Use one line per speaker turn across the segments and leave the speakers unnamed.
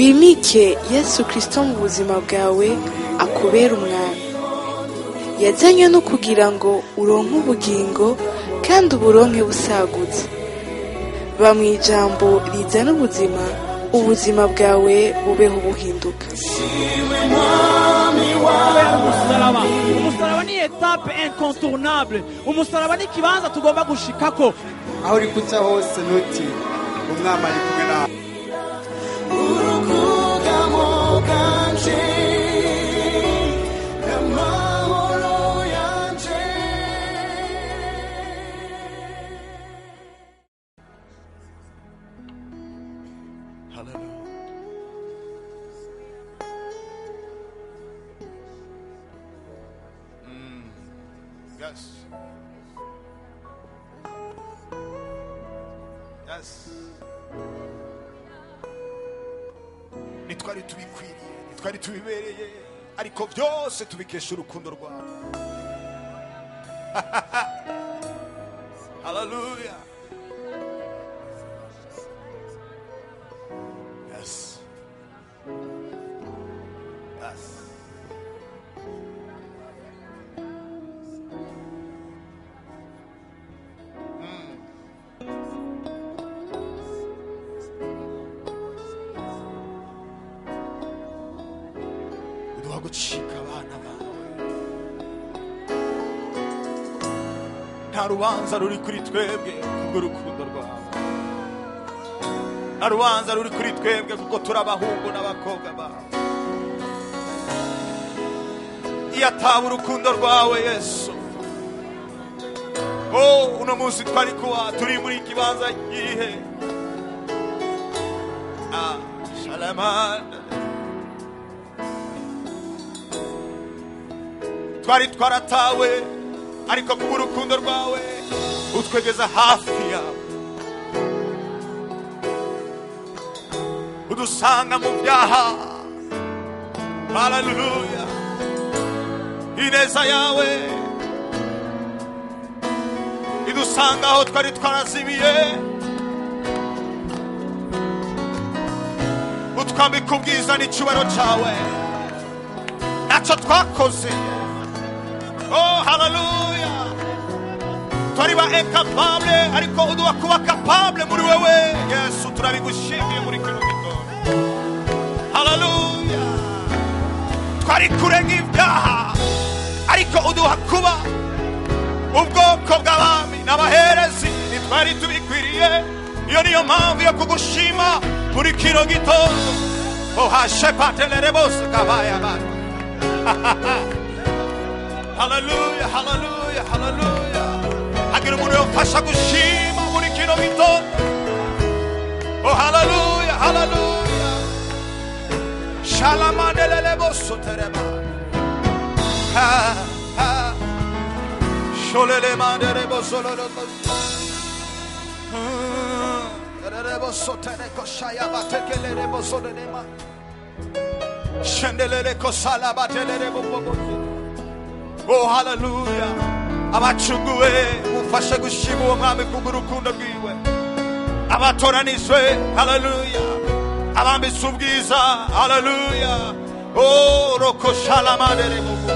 wimike Yesu Kristo mu buzima bwawe akubera umwami. Yazanywe no kugira ngo uronke ubugingo kandi uburonke busagutse. Ba mu ijambo rizana ubuzima bwawe bubeho buhinduka.
Umusaraba ni etape incontournable. Umusaraba ni kibanza tugomba gushikako.
Aho uri kuca hose nuti umwami ari kumwe nawe.
Nitwari tubikwiriye, nitwari tubibereye, ariko byose tubikesha urukundo rwawe. Hallelujah. Yes. Yes. Gucika abana bawe, nta rubanza ruri kuri twebwe kubw'urukundo rwawe, nta rubanza ruri kuri twebwe kuko turi abahungu n'abakobwa bawe. Iyo ataba urukundo rwawe Yesu, uno munsi twari kuba turi muri kibanza gihe Shalamanda. Twari twaratawe ariko kubw'urukundo rwawe utwegeza hafi yawe, udusanga mu byaha. Hallelujah. Ineza yawe idusanga aho twari twarazimiye, utwambika ubwiza n'icyubahiro cyawe, ntacyo twakoze. Oh, hallelujah. Twari ba incapable ariko uduha kuba capable muri wewe Yesu. Turabigushimiye muri kino gitondo. Hallelujah. Twari kure nk'ibyaha ariko uduha kuba ubwoko bw'abami n'abaherezi. Ntitwari tubikwiriye, iyo niyo mpamvu yo kugushima muri kino gitondo. Oh, hashepatelere bose kabaye abantu. Hallelujah, hallelujah, hallelujah. Hagira umuntu yofasha gushima muri kino gitondo. Oh, hallelujah, hallelujah. Shalamandelele boso tereba. Ha ha. Sholele mandere boso lolo. Terebe boso tere koshaya batekelele boso denema. Shendelele kosala batelele bobo. Oh, hallelujah. Abacunguwe ufashe gushima uwo mwami kubw'urukundo rwiwe, abatoranijwe, hallelujah, abambitse ubwiza, hallelujah. Oh, roko shalamandere mubu.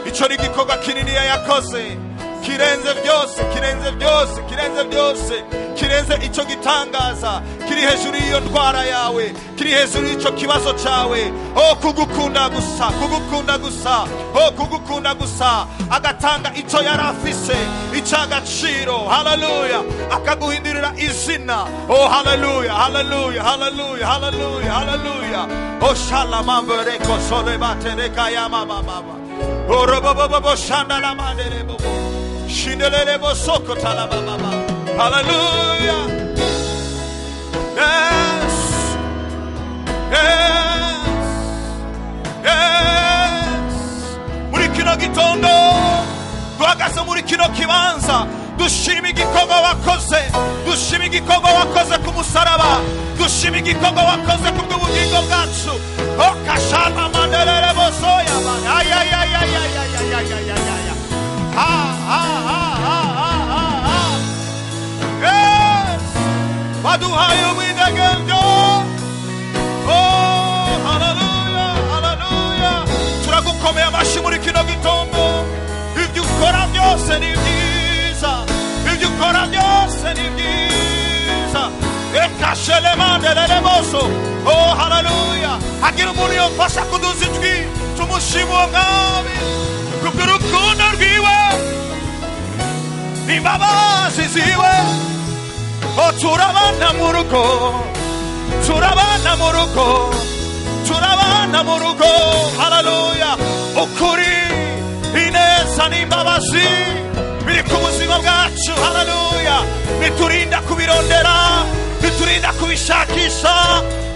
Ico ni igikorwa kinini yakoze, kirenze byose, kirenze byose, kirenze byose, kirenze ico gitangaza, kiri hejuru y'iyo ndwara yawe, kiri hejuru y'ico kibazo cyawe. Oh, kugukunda gusa, kugukunda gusa, oh, kugukunda gusa, agatanga ico yarafise icagaciro, hallelujah, akaguhindurira izina. Oh, hallelujah, hallelujah, hallelujah, hallelujah, hallelujah. Oh, shalamambere kosole batereka ya mama mama. Oh, robobobo shandala mandere bobo. Shindelele bosoko talaba mama. Hallelujah. Yes. Yes. Yes. Muri kino gitondo duhagaze muri kino kibanza dushima igikorwa wakoze, dushima igikorwa wakoze ku musaraba, dushima igikorwa wakoze ku bw'ubugingo bwacu. Oh, kashana mandelele bosoya bana. Ay ay ay ay ay ay ay ay ay. Ha ha ha ha ha ha. Yes. Waduhaye umwidegembyo. Oh, kino gitondo ibyo ukora byose ni byiza, ibyo ukora byose ni byiza. Ekashelemandelelemoso. Oh haleluya. Hagira umuntu yofasha kuduza ijwi tumushima uwo mwami kubw'urukundo rwiwe n'imbabazi ziwe. Oh turabana mu rugo, turabana mu rugo, turabana mu rugo. Haleluya. Ukuri, ineza n'imbabazi biri ku buzima bwacu. Haleluya. Biturinda kubirondera, biturinda kubishakisha,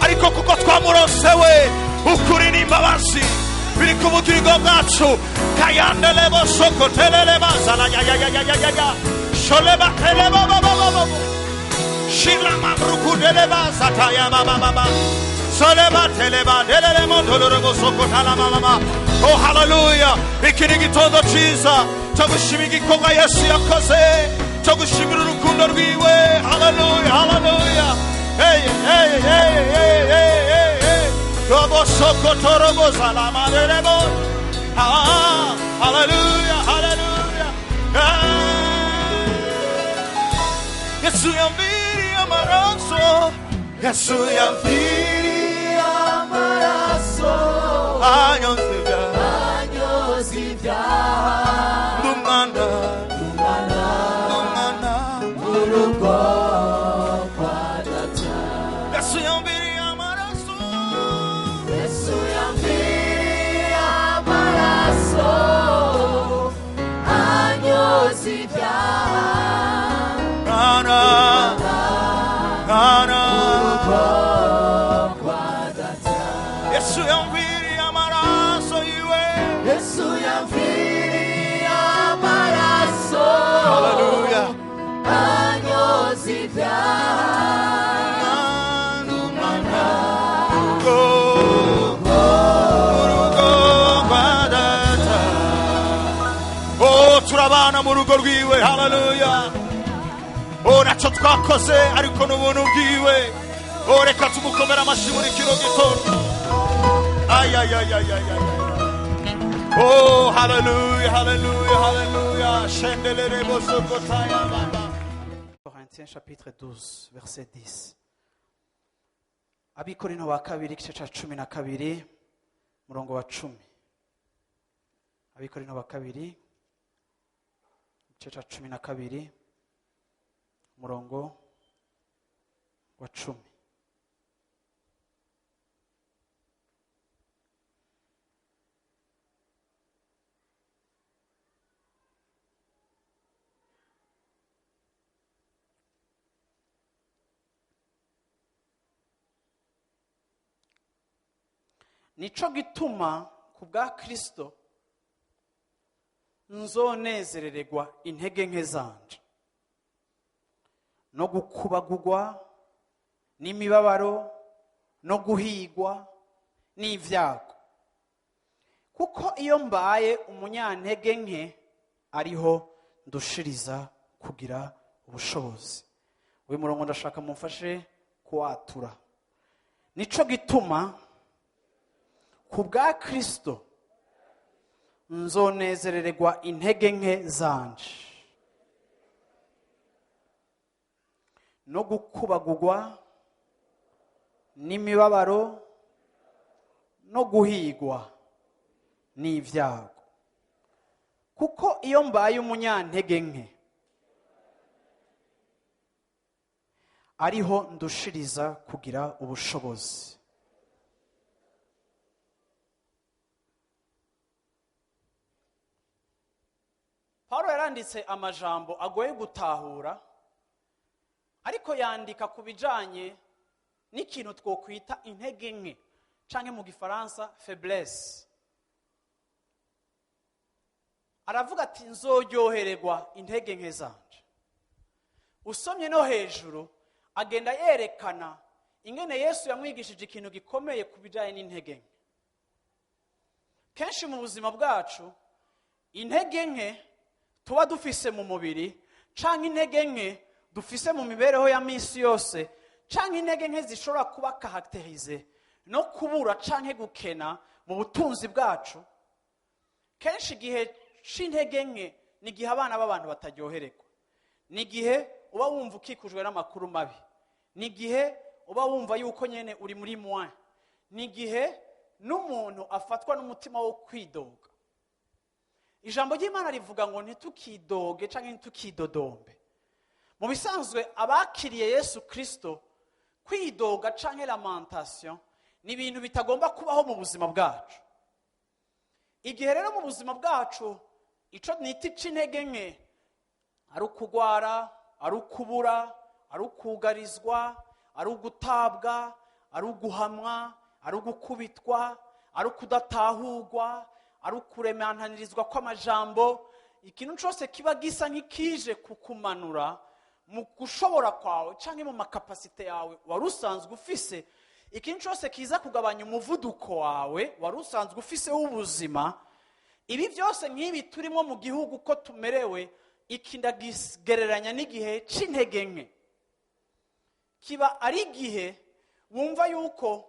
ariko kuko twamuronsewe ukuri n'imbabazi biri ku bugingo bwacu. Kayandelebo sokotelele bazala ya ya ya ya ya ya sholeba telebo baba shila mamruku deleba sataya mama mama soleba teleba delele mondoloro sokotala mama. Oh haleluya. Iki ni igitondo cyiza cyo gushima igikorwa Yesu yakoze, cyo gushimira urukundo rwiwe. Haleluya haleluya. Hey hey hey hey hey hey robo sokotorobo salama delebo. Ah haleluya haleluya. Yesu yamviri amaraso, Yesu yamviri amaraso, anyozivya lumana murugo kwa data. Yesu yamviri amaraso, Yesu yamviri amaraso, anyozivya Yesu yamviri amaraso yiwe, Yesu yamviri amaraso. Haleluya. Anyozivya lumana murugo kwa data. Oh turabana mu rugo rwiwe. Haleluya. Oh nacyo twakoze ariko n'ubuntu bwiwe. Oh reka tumukomera amashyi muri kino gitondo. Ay ay ay ay ay ay. Oh haleluya haleluya haleluya. Shendelere bosokotaya baba.
Corinthiens chapitre 12 verset 10. Abikorino wa kabiri igice cya 12 murongo wa 10. Abikorino wa kabiri igice cya 12 murongo wa 10. Nico gituma ku bwa Kristo nzonezerererwa intege nke zanje no gukubagurwa n'imibabaro no guhigwa n'ivyago, kuko iyo mbaye umunyantege nke ariho ndushiriza kugira ubushobozi. Uyu murongo ndashaka mumfashe kuwatura. Nico gituma ku bwa Kristo nzonezerererwa intege nke zanje no gukubagurwa n'imibabaro no guhigwa n'ivyago, kuko iyo mbaye umunyantege nke ariho ndushiriza kugira ubushobozi. Paulo yaranditse amajambo agoye gutahura, ariko yandika ku bijanye n'ikintu twokwita intege nke canke mu gifaransa faiblesse. Aravuga ati nzoryohererwa intege nke zanje. Usomye no hejuru agenda yerekana ingene Yesu yamwigishije ikintu gikomeye ku bijanye n'intege nke. Kenshi mu buzima bwacu intege nke tuba dufise mu mubiri canke intege nke dufise mu mibereho ya misi yose canke intege nke zishobora kuba caracterize no kubura canke gukena mu butunzi bwacu, kenshi igihe c'intege nke ni igihe abana b'abantu bataryohererwa, ni igihe uba wumva ukikujwe n'amakuru mabi, ni igihe uba wumva yuko nyene uri muri mwa, ni igihe n'umuntu afatwa n'umutima wo kwidoga. Ijambo ry'Imana rivuga ngo ntitukidoge canke ntitukidodombe. Mu bisanzwe abakiriye Yesu Kristo, kwidoga canke lamentation ni ibintu bitagomba kubaho mu buzima bwacu. Igihe rero mu buzima bwacu ico nita c'intege nke, ari ukugwara, ari ukubura, ari ukugarizwa, ari ugutabwa, ari uguhamwa, ari ugukubitwa, ari ukudatahurwa, ari ukuremananirizwa kw'amajambo, ikintu cyose kiba gisa nk'ikije kukumanura mu gushobora kwawe canke mu makapasite yawe wari usanzwe ufise, ikintu cyose kiza kugabanya umuvuduko wawe wari usanzwe ufise w'ubuzima. Ibi byose nk'ibi turimo mu gihugu ko tumerewe, iki ndagigereranya n'igihe c'intege nke. Kiba ari igihe wumva yuko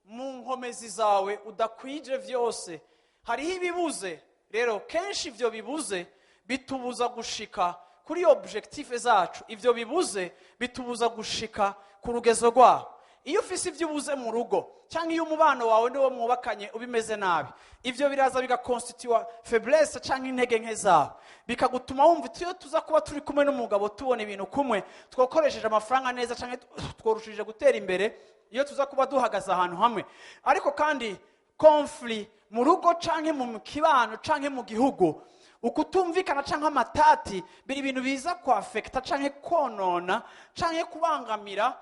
mu nkomezi zawe udakwije vyose, hariho ibibuze. Rero kenshi ivyo bibuze bitubuza gushika kuri objective zacu, ivyo bibuze bitubuza gushika ku rugezo rwaho. Iyo ufise ivyo ubuze mu rugo cyangwa iyo umubano wawe niwo mwubakanye ubimeze nabi, ivyo biraza bigakonstituwa faiblesse cyangwa intege nke zawe, bikagutuma wumva iyo tuza kuba turi kumwe n'umugabo tubona ibintu kumwe, twakoresheje amafaranga neza cyangwa tworushije gutera imbere iyo tuza kuba duhagaze ahantu hamwe. Ariko kandi conflict mu rugo canke mu kibano canke mu gihugu, ukutumvikana canke amatati biri ibintu biza kwa affecta canke konona canke kubangamira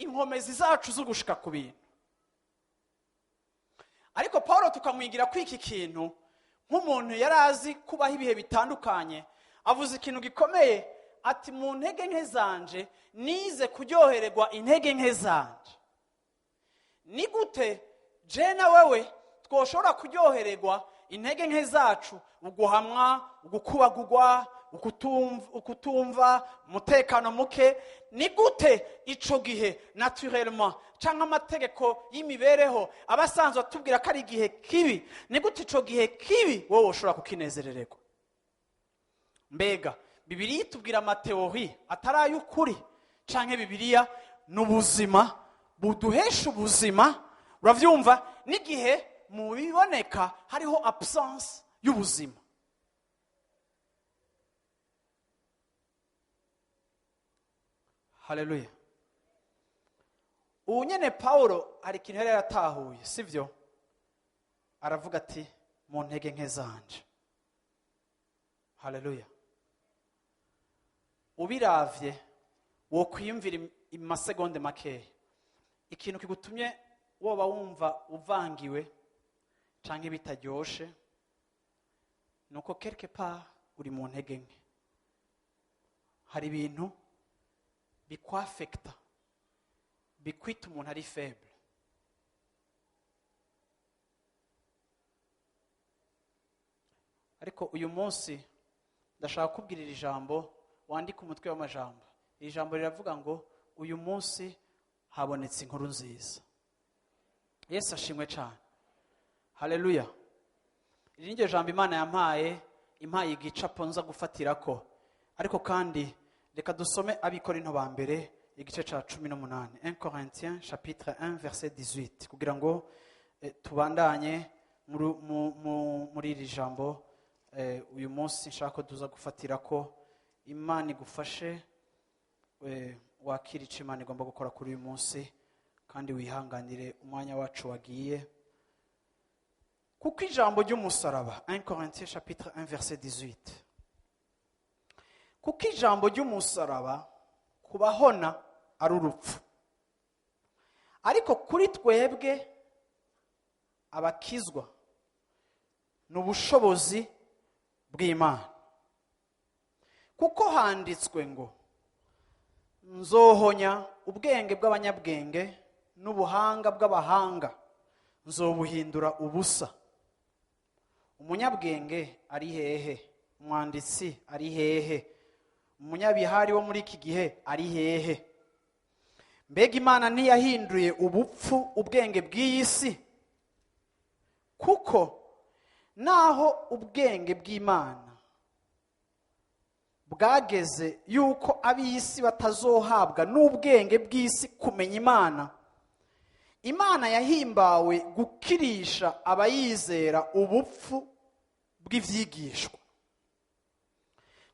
inkomezi zacu zo gushika ku bintu. Ariko Paulo tukamwigira ko iki kintu nk'umuntu yarazi kubaho ibihe bitandukanye, avuze ikintu gikomeye ati mu ntege nke zanje nize kuryohererwa intege nke zanje. Ni gute je na wewe twoshobora kuryohererwa intege nke zacu, uguhamwa, ugukubagurwa, ukutumva, umutekano muke? Ni gute ico gihe naturellement canke amategeko y'imibereho abasanzwe atubwira ko ari igihe kibi, ni gute ico gihe kibi wowe ushobora kukinezerererwa? Mbega Bibiliya itubwira amateori atari ay'ukuri canke Bibiliya n'ubuzima buduhesha ubuzima? Uravyumva? N'igihe mu biboneka hariho absence y'ubuzima. Haleluya. Ubu nyene Paulo hari ikintu yari yaratahuye, sivyo? Aravuga ati mu ntege nke zanje. Haleluya. Ubiravye wo kwiyumvira imasegonde makeya, ikintu kigutumye woba wumva uvangiwe canke bitaryoshe, nuko quelque part uri mu ntege nke. Hari ibintu bikwafekta, bikwita umuntu ari faible. Ariko uyu munsi ndashaka kubwira iri jambo, wandika umutwe w'amajambo. Iri jambo riravuga ngo uyu munsi habonetse inkuru nziza. Yesu ashimwe cyane. Haleluya. Iri ni jambo Imana yampaye, impaye igicapo nza gufatirako. Ariko kandi reka dusome Abikorinto ba mbere igice ca 18, 1 Corinthiens chapitre 1 verset 18, kugira ngo tubandanye muri iri jambo uyu munsi nshaka ko tuza gufatirako. Imana igufashe wakira ico Imana igomba gukora kuri uyu munsi, kandi wihanganire umwanya wacu wagiye. Kuko ijambo ry'umusaraba, 1 Corinthiens chapitre 1 verset 18, kuko ijambo ry'umusaraba kubahona ari urupfu, ariko kuri twebwe abakizwa n'ubushobozi bw'Imana. Kuko handitswe ngo nzohonya ubwenge bw'abanyabwenge n'ubuhanga bw'abahanga nzobuhindura ubusa. Umunyabwenge ari hehe? Umwanditsi ari hehe? Umunyabihari wo muri iki gihe ari hehe? Mbega Imana ntiyahinduye ubupfu ubwenge bw'iyi si? Kuko naho ubwenge bw'Imana bwageze yuko ab'isi batazohabwa n'ubwenge bw'isi kumenya Imana, Imana yahimbawe gukirisha abayizera ubupfu bw'ivyigishwa.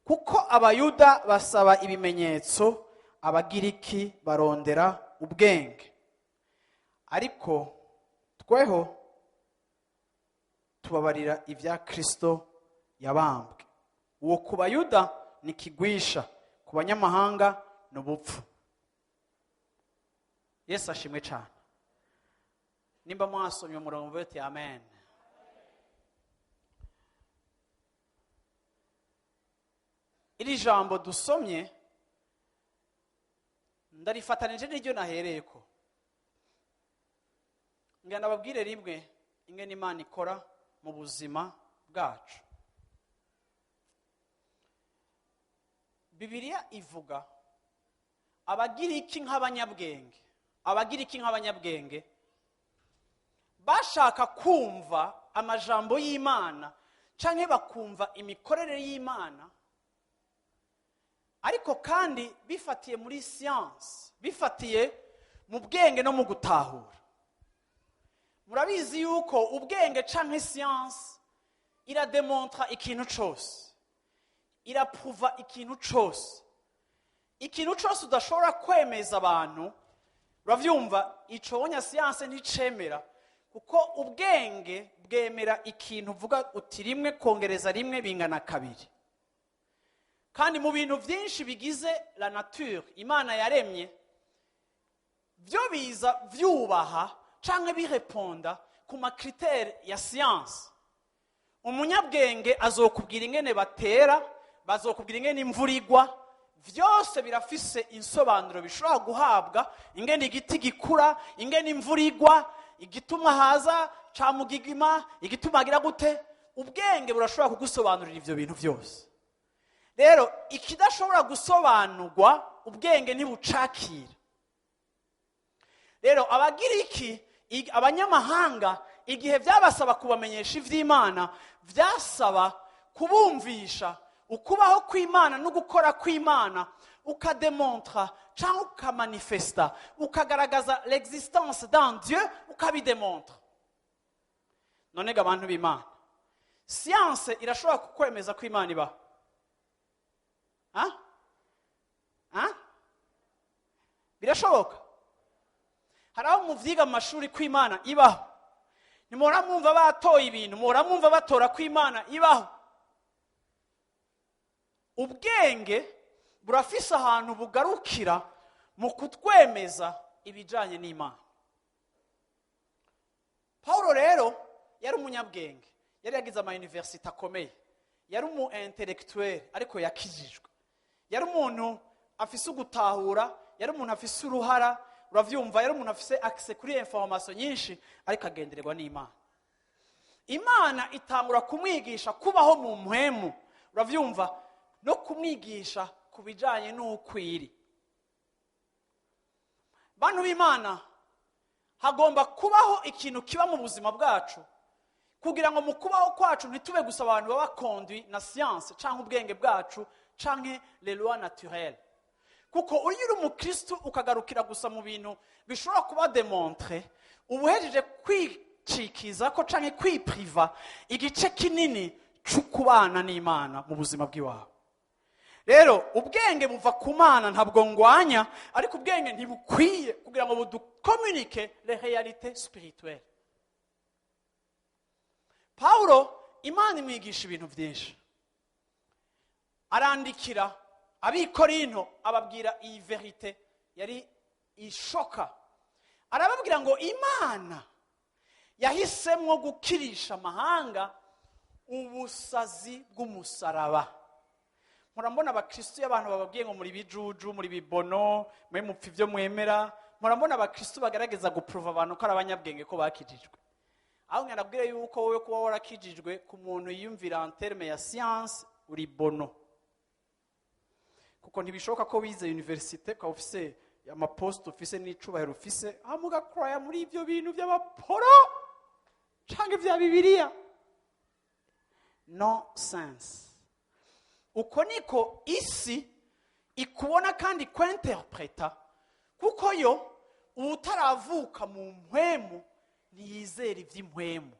Kuko abayuda basaba ibimenyetso, abagiriki barondera ubwenge. Ariko tweho tubabarira ibya Kristo yabambwe. Uwo ku bayuda ni kigwisha, ku banyamahanga ni ubupfu. Yesu ashimwe cyane. Nimba mwasomye umurongo bati amen. Iri jambo dusomye ndarifatanije n'iryo nahereyeko. Ngenda babwire rimwe ingene Imana ikora mu buzima bwacu. Bibiliya ivuga abagiriki nk'abanyabwenge bashaka kumva amajambo y'Imana canke bakumva imikorere y'Imana, ariko kandi bifatiye muri siyansi, bifatiye mu bwenge no mu gutahura. Murabizi yuko ubwenge canke siyansi irademontra ikintu cose, irapruva ikintu cose. Ikintu cose udashobora kwemeza abantu, uravyumva, iconya siyansi nticemera, kuko ubwenge bwemera ikintu uvuga uti rimwe kongereza rimwe bingana kabiri. Kandi mu bintu byinshi bigize la nature Imana yaremye, byo biza vyubaha canke bireponda ku makritere ya siyansi. Umunyabwenge azokubwira ingene batera, bazokubwira ingene imvura igwa, vyose birafise insobanuro bishobora guhabwa, ingene igiti gikura, ingene imvura igwa, igituma haza camugigima, igituma agira gute. Ubwenge burashobora kugusobanurira ivyo bintu vyose. Rero ikidashobora gusobanurwa ubwenge ntibucakira. Rero abagiriki, abanyamahanga, igihe byabasaba kubamenyesha ivy'Imana, vyasaba kubumvisha ukubaho kw'Imana no gukora kw'Imana, ukademontra cyangwa ukamanifesta, ukagaragaza l'existence d'un Dieu, ukabidemontra. None ga abantu b'Imana, siyanse irashobora kukwemeza ko Imana ibaho? Birashoboka? Hari aho muvyiga mu mashuri ko Imana ibaho? Nimora mwumva batoye ibintu, mora mwumva batora ko Imana ibaho? Ubwenge burafise ahantu bugarukira mu kutwemeza ibijanye n'Imana. Paulo rero yari umunyabwenge, yari yagize ama university akomeye, yari umu intellectuel ariko yakijijwe, yari umuntu afise ugutahura, yari umuntu afise uruhara, uravyumva, yari umuntu afise access kuri information nyinshi, ariko agendererwa n'Imana. Imana itangura kumwigisha kubaho mu mpwemu, uravyumva, no kumwigisha kubijanye n'ukwiri. Bantu b'Imana, hagomba kubaho ikintu kiba mu buzima bwacu kugira ngo mu kubaho kwacu ntitube gusa abantu baba conduit na science canke ubwenge bwacu canke les lois naturelles. Kuko uri umukristo ukagarukira gusa mu bintu bishobora kuba démontrer, ubuhejeje kwicikiza ko canke kwipriva igice kinini c'ukubana n'Imana mu buzima bw'iwawe. Rero ubwenge buva ku Mana, ntabwo ngwanya, ariko ubwenge ntibukwiye kugira ngo buducommunique les réalités spirituelles. Paulo Imana imwigisha ibintu byinshi. Arandikira ab'Ikorinto ababwira iyi verite yari ishoka. Arababwira ngo Imana yahisemwo gukirisha amahanga ubusazi bw'umusaraba. Murambona abakristo y'abantu bababwiye ngo muri bijuju, muri bibono, mwe mupfi byo mwemera. Murambona abakristo bagarageza guprova abantu ko ari abanyabwenge ko bakijijwe. Aho ngarabwira yuko wowe kuba warakijijwe ku muntu yiyumvira en terme ya science uri bono. Kuko ntibishoboka ko wize universite ka office ama post office n'icubahiro office amuga croya muri ibyo bintu by'abaporo canke vya Bibiliya. nonsense. Uko niko isi ikubona kandi kwinterpreta, kuko yo utaravuka mu mpwemu ntiyizera iby'impwemu.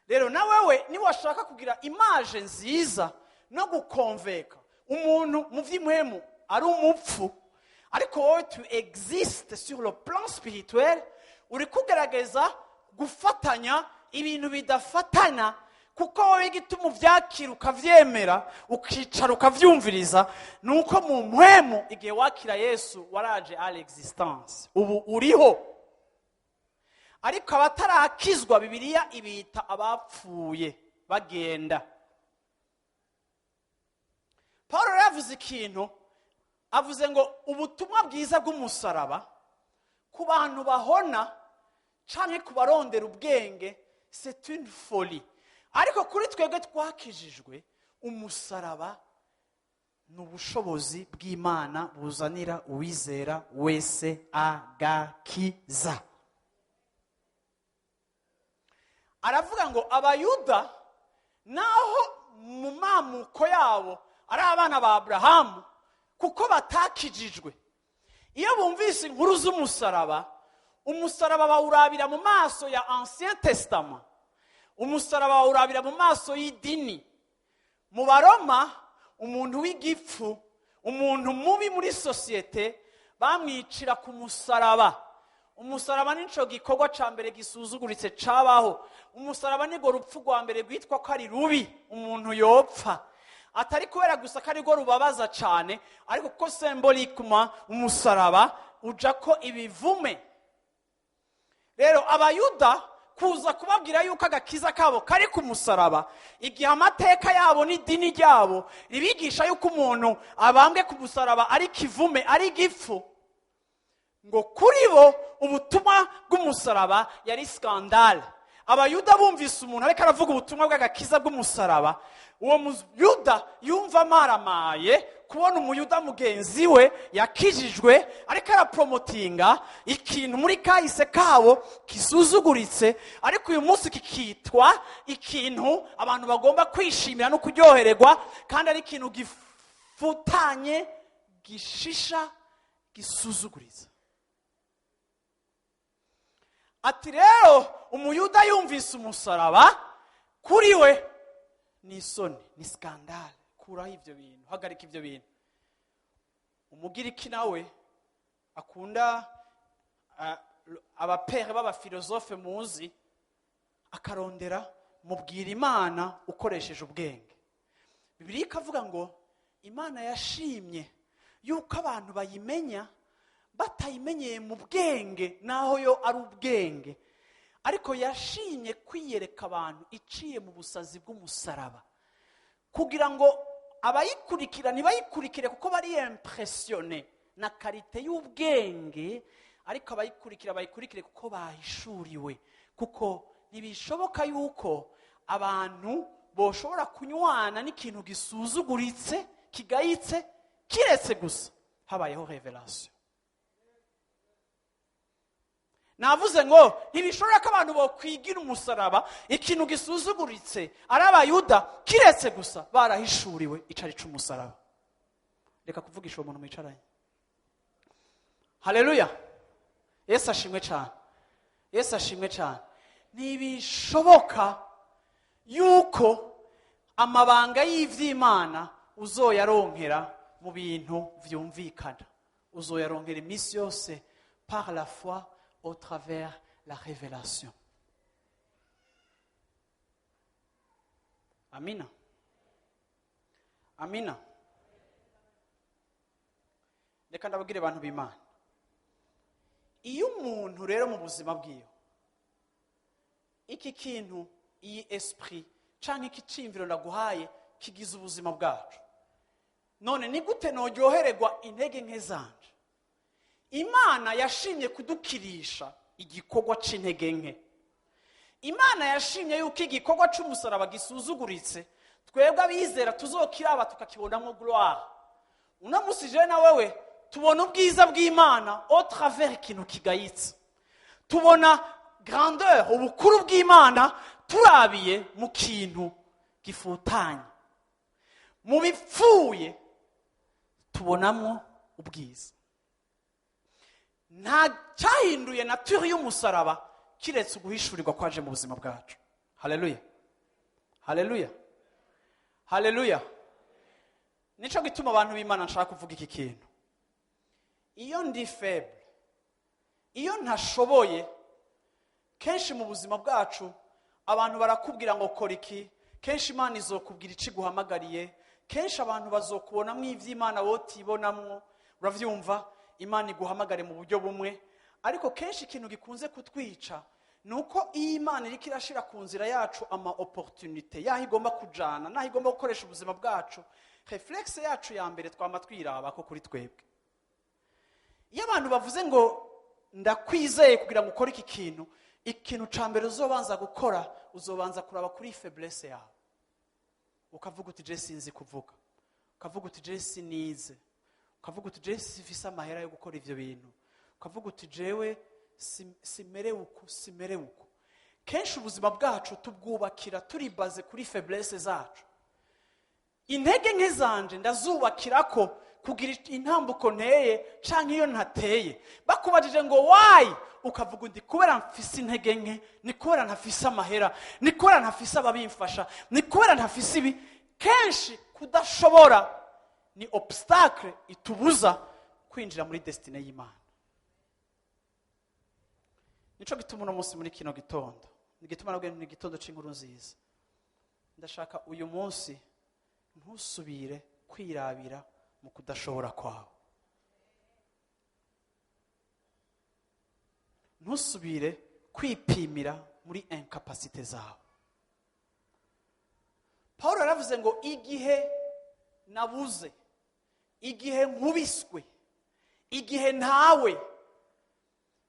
Rero na wewe niba washaka kugira image nziza no gukonveka umuntu mu by'impwemu ari umupfu, ariko wowe tu existe sur le plan spirituel, uri kugerageza gufatanya ibintu bidafatana, kuko wowe igituma uvyakira ukavyemera ukicara ukavyumviriza nuko mu mpwemu igihe wakira Yesu waraje à l'existence, ubu uriho. Ariko abatarakizwa Bibiliya ibita abapfuye bagenda. Paulo yavuze ikintu, avuze ngo ubutumwa bwiza bw'umusaraba ku bantu bahona canke ku barondera ubwenge c'est une folie. Ariko kuri twebwe twakijijwe, umusaraba ni ubushobozi bw'Imana buzanira uwizera wese agakiza. Aravuga ngo abayuda naho mu mamuko yabo ari abana ba Aburahamu, kuko batakijijwe, iyo bumvise inkuru z'umusaraba, umusaraba bawurabira mu maso ya Ancien Testament, umusaraba bawurabira mu maso y'idini. Mu Baroma, umuntu w'igipfu, umuntu mubi muri sosiyete bamwicira ku musaraba. Umusaraba nico gikorwa ca mbere gisuzuguritse cabaho. Umusaraba nigo rupfu rwa mbere rwitwa ko ari rubi umuntu yopfa, atari kubera gusa ko arigo rubabaza cane, ariko ko symboliquement umusaraba uja ko ibivume. Rero abayuda kuza kubabwira yuko agakiza kabo kari ku musaraba, igihe amateka yabo n'idini ryabo ribigisha yuko umuntu abambwe ku musaraba ari kivume, ari gipfu, ngo kuri bo ubutumwa bw'umusaraba yari skandale. Abayuda bumvise umuntu ariko aravuga ubutumwa bw'agakiza bw'umusaraba, uwo muyuda yumva amaramaye kubona umuyuda mugenzi we yakijijwe ariko arapromotinga ikintu muri kahise kabo kisuzuguritse, ariko uyu munsi kikitwa ikintu abantu bagomba kwishimira no kuryohererwa, kandi ari ikintu gifutanye, gishisha, gisuzuguritse. Ati rero umuyuda yumvise umusaraba, kuri we ni isoni, ni skandale. Kuraho ibyo bintu, hagarika ibyo bintu. Umugiriki nawe akunda abapere b'abafilozofe muzi, akarondera mubwira Imana ukoresheje ubwenge. Bibiliya ikavuga ngo Imana yashimye yuko abantu bayimenya batayimenyeye mu bwenge, naho yo ari ubwenge, ariko yashimye kwiyereka abantu iciye mu busazi bw'umusaraba, kugira ngo abayikurikira ntibayikurikire kuko bari impressione na karite y'ubwenge, ariko abayikurikira bayikurikire kuko bahishuriwe, kuko ntibishoboka yuko abantu boshobora kunywana n'ikintu gisuzuguritse, kigayitse, kiretse gusa habayeho revelation. Navuze ngo ntibishobora ko abantu bokwigira umusaraba ikintu gisuzuguritse ari abayuda, kiretse gusa barahishuriwe icari c'umusaraba. Reka kuvugisha uwo muntu mwicaranye. Haleluya. Yesu ashimwe cyane. Yesu ashimwe cyane. Ntibishoboka yuko amabanga y'ivy'Imana uzoyaronkera mu bintu vyumvikana. Uzoyaronkera iminsi yose par la foi au travers la révélation. Amina. Amina. Reka ndababwire abantu b'Imana. Iyo umuntu rero mu buzima bwiyo, iki kintu, iyi esprit canke iki cimviro ndaguhaye kigize ubuzima bwacu, none ni gute noryohererwa intege nke zanje? Imana yashimye kudukirisha igikorwa c'intege nke. Imana yashimye yuko igikorwa c'umusaraba gisuzuguritse, twebwe abizera tuzokiraba tukakibonamo gloire. Uno musi je na wewe tubona ubwiza bw'Imana au travers ikintu kigayitse. Tubona grandeur, ubukuru bw'Imana turabiye mu kintu gifutanye. Mu bipfuye tubonamwo ubwiza. Nta cyahinduye nature y'umusaraba kiretse uguhishurirwa kwaje mu buzima bwacu. Haleluya, haleluya, haleluya. Nico gituma abantu b'Imana nshaka kuvuga iki kintu. Iyo ndi faible, iyo ntashoboye, kenshi mu buzima bwacu abantu barakubwira ngo kora iki, kenshi Imana izokubwira iki guhamagariye, kenshi abantu bazokubonamwo ivy'Imana wotibonamwo. Uravyumva? Imana iguhamagare mu buryo bumwe, ariko kenshi ikintu gikunze kutwica nuko iyi Imana iriko irashira ku nzira yacu ama opportunité yaho igomba kujana, naho igomba gukoresha ubuzima bwacu. Reflexe yacu ya mbere twama twiraba ko kuri twebwe. Iyo abantu bavuze ngo ndakwizeye kugira ngo ukore iki kintu, ikintu ca mbere uzobanza gukora, uzobanza kuraba kuri faiblesse yawe. Ukavuga uti je sinzi kuvuga, ukavuga uti je sinize, ukavuga uti je sifise amahera yo gukora ivyo bintu, ukavuga uti jewe simere uko. Kenshi ubuzima bwacu tubwubakira turibaze kuri faiblesse zacu. Intege nke zanje ndazubakira ko kugira intambuko nteye canke iyo ntateye. Bakubajije ngo why, ukavuga undi kubera mfise intege nke, ni kubera ntafise amahera, ni kubera ntafise ababimfasha, ni kubera ntafise ibi. Kenshi kudashobora ni obstacle itubuza kwinjira muri destiny y'Imana. Nico gituma uno munsi muri kino gitondo, ni gituma nabwo ni gitondo c'inkuru nziza. Ndashaka uyu munsi ntusubire kwirabira mu kudashobora kwawe. Ntusubire kwipimira muri incapacité zawe. Paulo yaravuze ngo igihe nabuze, igihe nkubiswe, igihe ntawe,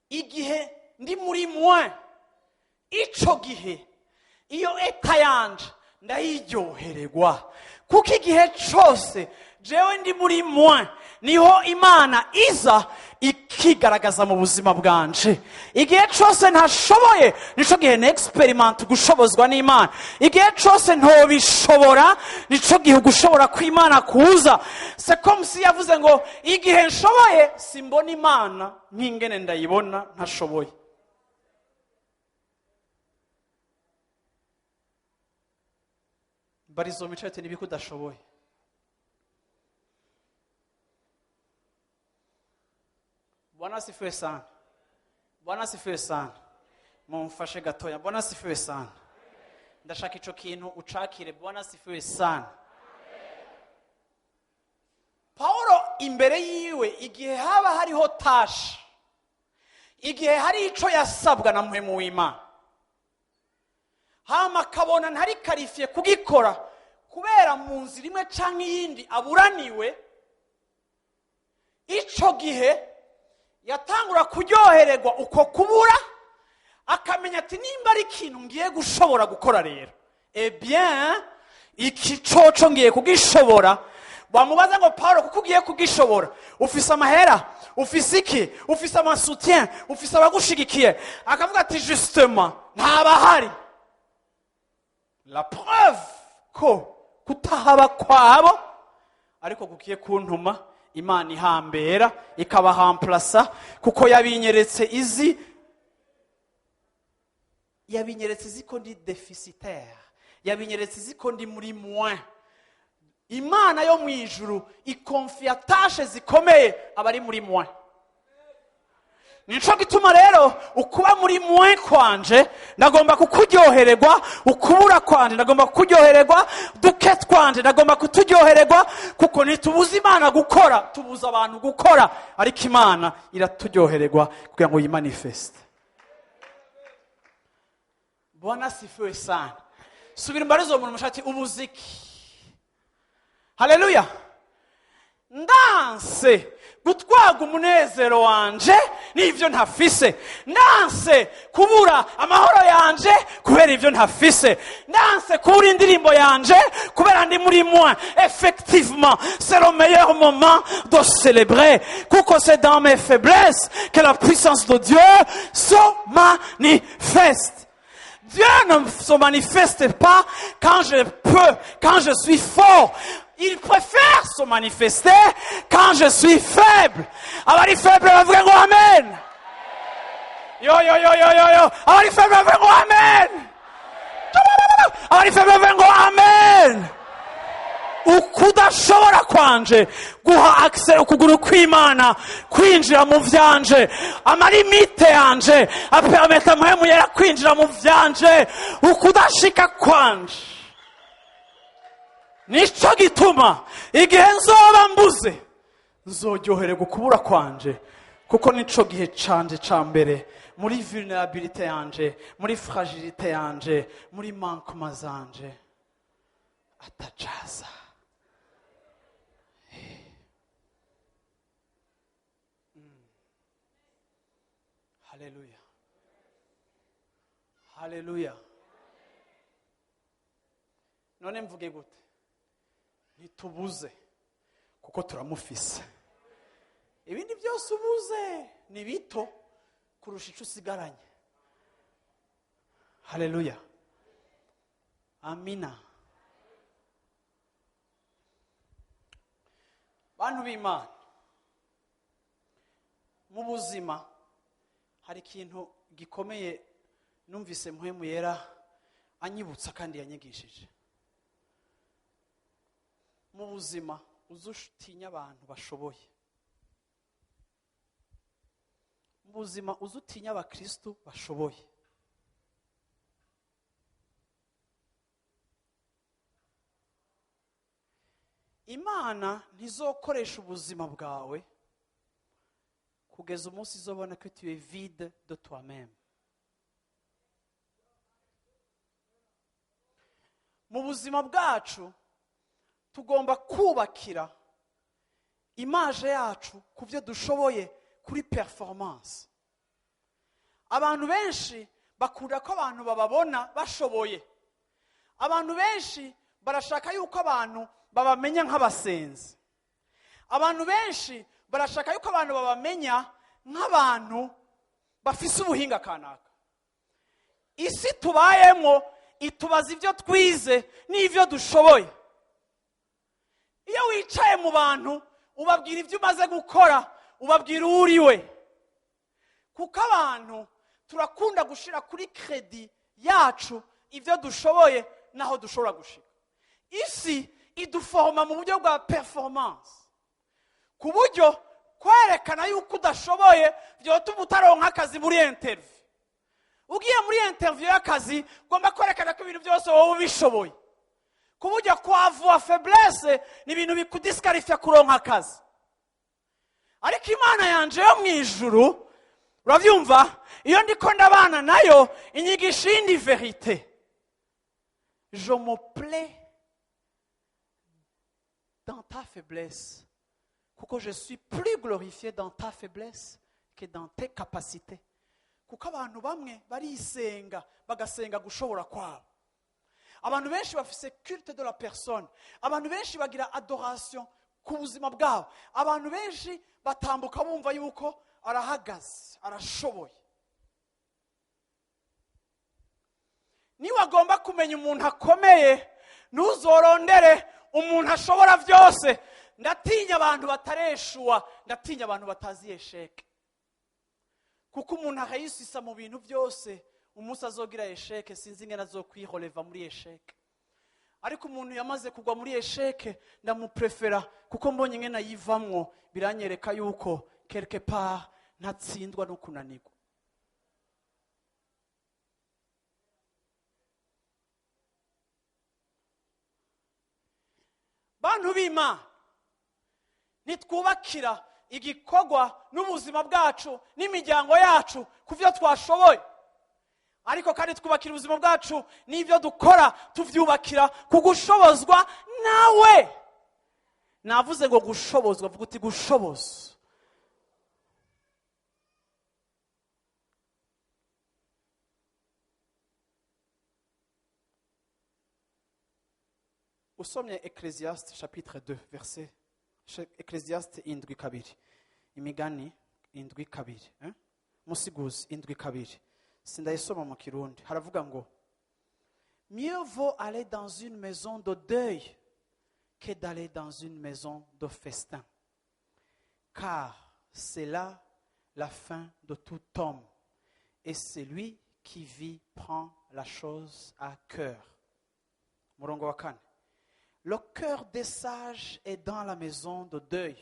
igihe ndi muri mwe, ico gihe iyo eta yanje ndayiryohererwa. Kuko igihe cyose jewe ndi muri mwe niho Imana iza ikigaragaza mu buzima bwanje. Igihe cyose ntashoboye nico gihe n'experiment gushobozwa n'Imana. Igihe cyose ntobishobora nico gihe gushobora kw'Imana kuza. C'est comme si yavuze ngo igihe nshoboye simbona Imana nk'ingene ndayibona ntashoboye. Barizo michete ni biku dashoboye. Bwana sifiwe sana. Bwana sifiwe sana. Mumfashe gatoya. Bwana sifiwe sana. Ndashaka ico kintu ucakire. Bwana sifiwe sana. Paulo imbere yiwe igihe haba hariho tashi, igihe hari ico yasabwa na mpwemu w'Imana, hama kabona ntari karifiye kugikora kubera mu nzira imwe canke iyindi aburaniwe, ico gihe yatangura kuryohererwa uko kubura, akamenya ati nimba ari ikintu ngiye gushobora gukora rero, bien iki coco ngiye kugishobora. Bamubaza ngo Paulo kuko ugiye kugishobora, ufise amahera, ufise iki, ufise amasoutien, ufise abagushigikiye, akavuga ati justement ntabahari. La preuve ko kutahaba kwabo ariko kukiye kuntuma Imana ihambera ikabahamplasa, kuko yabinyeretse izi ko ndi déficitaire, yabinyeretse izi ko ndi muri moins. Imana yo mu ijuru ikonfia tashe zikomeye abari muri moins. Nico gituma rero ukuba muri mwe kwanje ndagomba kukuryohererwa, ukubura kwanje ndagomba kukuryohererwa, duke twanje ndagomba kuturyohererwa, kuko nitubuza Imana gukora tubuza abantu gukora, ariko Imana iraturyohererwa kugira ngo yimanifeste. Bwana sifiwe sana. Subira mbarizo umuntu mushati ubuziki. Haleluya. Ndanse gutwaga umunezero wanje n'ivyo ntafise. Ndanse kubura amahoro yanje kubera ivyo ntafise. Ndanse kubura indirimbo yanje kubera ndi muri moi. Effectivement, c'est le meilleur moment de célébrer. Kuko c'est dans mes faiblesses que la puissance de Dieu se manifeste. Dieu ne se manifeste pas quand je peux, quand je suis fort. Il préfère se manifester quand je suis faible. Abari faible bavuge ngo amen. Yo. Abari faible bavuge ngo amen. Abari faible bavuge ngo amen. Ukudashobora kwanje guha access ukuguru kw'Imana kwinjira mu vyanje, amalimite yanje apermeta mpemu yera kwinjira mu vyanje, ukudashika kwanje. Nico gituma igihe nzoba mbuze nzoryohererwa ukubura kwanje, kuko nico gihe canje ca mbere muri vulnerabilité yanje, muri fragilité yanje, muri manquement zanje atacaza. Haleluya. Haleluya. None mvuge gute? Ntitubuze kuko turamufise. Ibindi byose ubuze ni bito kurusha icyo usigaranye. Haleluya. Amina. Bantu b'Imana, mu buzima hari ikintu gikomeye numvise mpemu yera anyibutsa kandi yanyigishije. Mu buzima uzutinya abantu bashoboye. Mu buzima uzutinya abakristo bashoboye. Imana ntizokoresha ubuzima bwawe kugeza umunsi izobona ko tu es vide de toi-même. Mu buzima bwacu tugomba kubakira image yacu ku byo dushoboye kuri performance. Abantu benshi bakunda ko abantu bababona bashoboye. Abantu benshi barashaka yuko abantu babamenya nk'abasenzi. Abantu benshi barashaka yuko abantu babamenya nk'abantu bafise ubuhinga kanaka. Isi tubayemo itubaza ibyo twize n'ibyo dushoboye. Iyo wicaye mu bantu ubabwira ibyo umaze gukora, ubabwira uriwe. Kuko abantu turakunda gushira kuri credit yacu ibyo dushoboye naho dushobora gushika. Isi iduforma mu buryo bwa performance, ku buryo kwerekana yuko udashoboye byotuma utaronka akazi muri interview. Ugiye muri interview y'akazi ugomba kwerekana ko ibintu byose wowe ubishoboye, ku buryo kwavuga faiblesse ni ibintu bikudisqualifia kuronka akazi. Ariko Imana yanje yo mu ijuru, uravyumva, iyo ndiko ndabana nayo inyigisha indi verite. Je me plais dans ta faiblesse, kuko je suis plus glorifié dans ta faiblesse que dans tes capacités. Kuko abantu bamwe barisenga bagasenga gushobora kwabo. Abantu benshi bafise culte de la personne. Abantu benshi bagira adoration ku buzima bwabo. Abantu benshi batambuka bumva yuko arahagaze, arashoboye. Niba agomba kumenya umuntu akomeye, ntuzorondere umuntu ashobora byose. Ndatinya abantu batareshuwa, ndatinya abantu batazi esheke. Kuko umuntu akayisisa mu bintu byose, umunsi azogira esheke sinzi ngena azokwihoreva muri esheke. Ariko umuntu yamaze kugwa muri esheke ndamuprefera, kuko mbonye ngena yivamwo biranyereka yuko quelque part ntatsindwa no kunanirwa. Bantu b'Imana, nitwubakira igikorwa n'ubuzima bwacu n'imiryango yacu ku byo twashoboye, ariko kandi twubakira ubuzima bwacu n'ibyo dukora tuvyubakira ku gushobozwa nawe. Navuze ngo gushobozwa, vuga uti gushoboza. Usomye Ecclésiaste chapitre 2 verset Ecclésiaste 7:2. Imigani 7:2. Musiguzi 7:2. Sindayisoma mu Kirundi. Haravuga ngo mieux vaut aller dans une maison de deuil que d'aller dans une maison de festin. Car c'est là la fin de tout homme. Et celui qui vit prend la chose à cœur. Murongo wa kane. Le cœur des sages est dans la maison de deuil.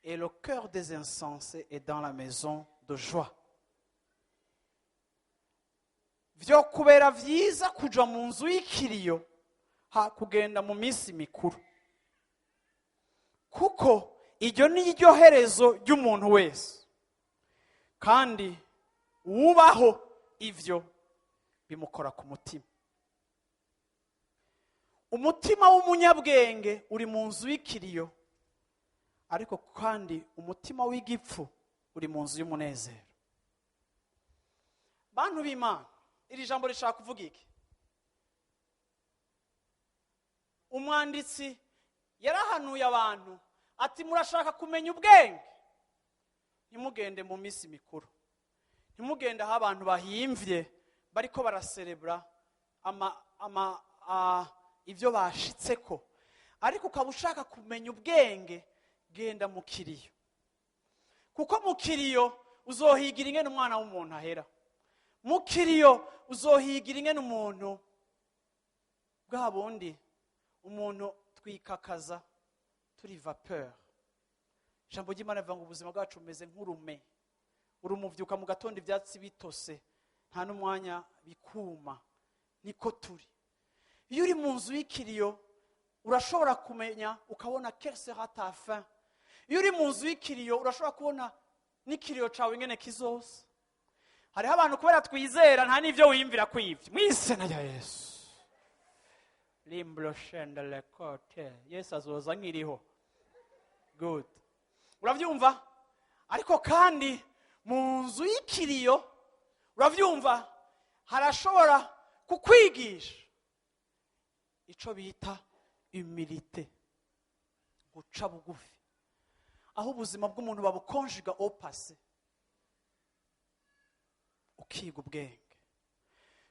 Et le cœur des insensés est dans la maison de joie. Vyokubera vyiza kuja mu nzu y'ikiriyo ha kugenda mu minsi mikuru. Kuko iryo ni ryo herezo ry'umuntu wese. Kandi ubaho ivyo bimukora ku mutima. Umutima w'umunyabwenge uri mu nzu y'ikiriyo, ariko kandi umutima w'igipfu uri mu nzu y'umunezero. Bantu b'Imana, iri jambo rishaka kuvuga iki? Umwanditsi yarahanuye abantu ati murashaka kumenya ubwenge, ntimugende mu minsi mikuru, ntimugende aho abantu bahimvye bariko baraserebra ivyo bashitseko, ariko ukaba ushaka kumenya ubwenge, genda mu kiriyo. Kuko mu kiriyo uzohigira ingene umwana w'umuntu ahera. Mu kiriyo uzohigira ingene umuntu bwa bundi umuntu twikakaza turi vapeur. Jambo ry'Imana rivuga ngo ubuzima bwacu bumeze nk'urume. Urumuvyuka mu gatondo ivyatsi bitose, nta n'umwanya bikuma. Niko turi. Iyo uri mu nzu y'ikiriyo urashobora kumenya ukabona quelle sera ta fin. Iyo uri mu nzu y'ikiriyo urashobora kubona n'ikiriyo cawe ingene kizosa. Hariho abantu kubera twizera nta n'ivyo wiyumvira kwivyo. Mw'izina rya Yesu. Limblo shende le kote. Yesu azoza nkiriho. Good. Uravyumva? Ariko kandi mu nzu y'ikiriyo uravyumva harashobora kukwigisha ico bita humilité, guca bugufi, aho ubuzima bw'umuntu babukonjiga au passé, ukiga ubwenge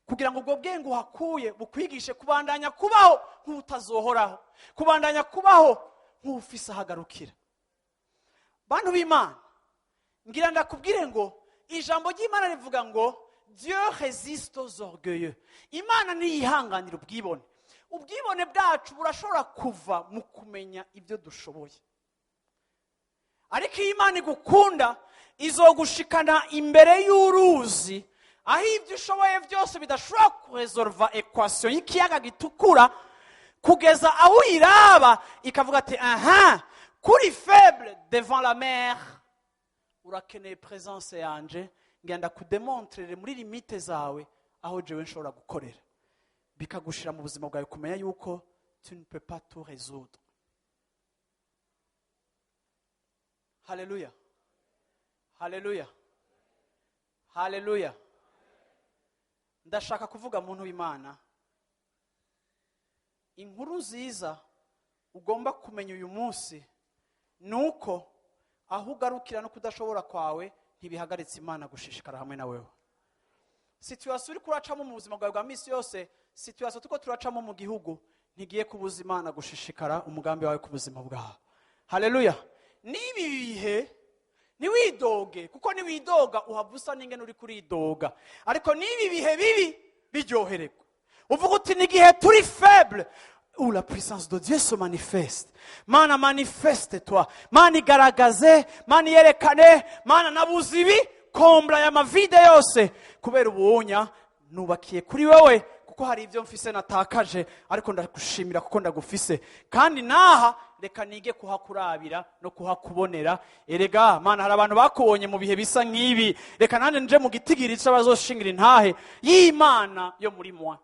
kugira ngo ubwo bwenge uhakuye bukwigishe kubandanya kubaho nk'utazohoraho, kubandanya kubaho nk'ufise ahagarukira. Bantu b'Imana, ngira ndakubwire ngo ijambo ry'Imana rivuga ngo Dieu résiste aux orgueilleux. Imana niyihanganira ubwibone. Ubwibone bwacu burashobora kuva mu kumenya ibyo dushoboye, ariko iyo Imana igukunda izogushikana imbere y'uruzi aho ibyo ushoboye byose bidashobora kuresolva equation y'ikiyaga gitukura, kugeza aho iraba ikavuga ati aha kuri faible devant la mer, urakeneye présence yanje, ngenda kudemontrere muri limite zawe aho jewe nshobora gukorera, bikagushira mu buzima bwawe kumenya yuko tu ne peux pas tout résoudre. Haleluya, haleluya, haleluya. Ndashaka kuvuga muntu w'Imana, inkuru nziza ugomba kumenya uyu munsi nuko aho ugarukira no kudashobora kwawe ntibihagaritse Imana gushishikara hamwe na wewe. Situation uri kuracamo mu buzima bwawe bwa misi yose, situation tuko turacamo mu gihugu, ntigiye kubuza Imana gushishikara umugambi wawe ku buzima bwawe. Haleluya. Nibi bihe niwidoge, kuko niwidoga uhabusa n'ingene uri kuridoga, ariko nibi bihe bibi biryohererwa. Uvuga uti nigihe turi faible où la puissance de Dieu se manifeste. Mana manifeste-toi, mana igaragaze, mana yerekane, mana nabuze ibi kombla ya mavide yose kubera ubunya nubakiye kuri wewe, kuko hari ibyo mfise natakaje, ariko ndagushimira kuko ndagufise, kandi naha reka nige kuhakurabira no kuhakubonera. Erega mana hari abantu bakubonye mu bihe bisa nk'ibi, reka nanje nje mu gitigiri c'abazoshingira intahe y'Imana yo muri mwa.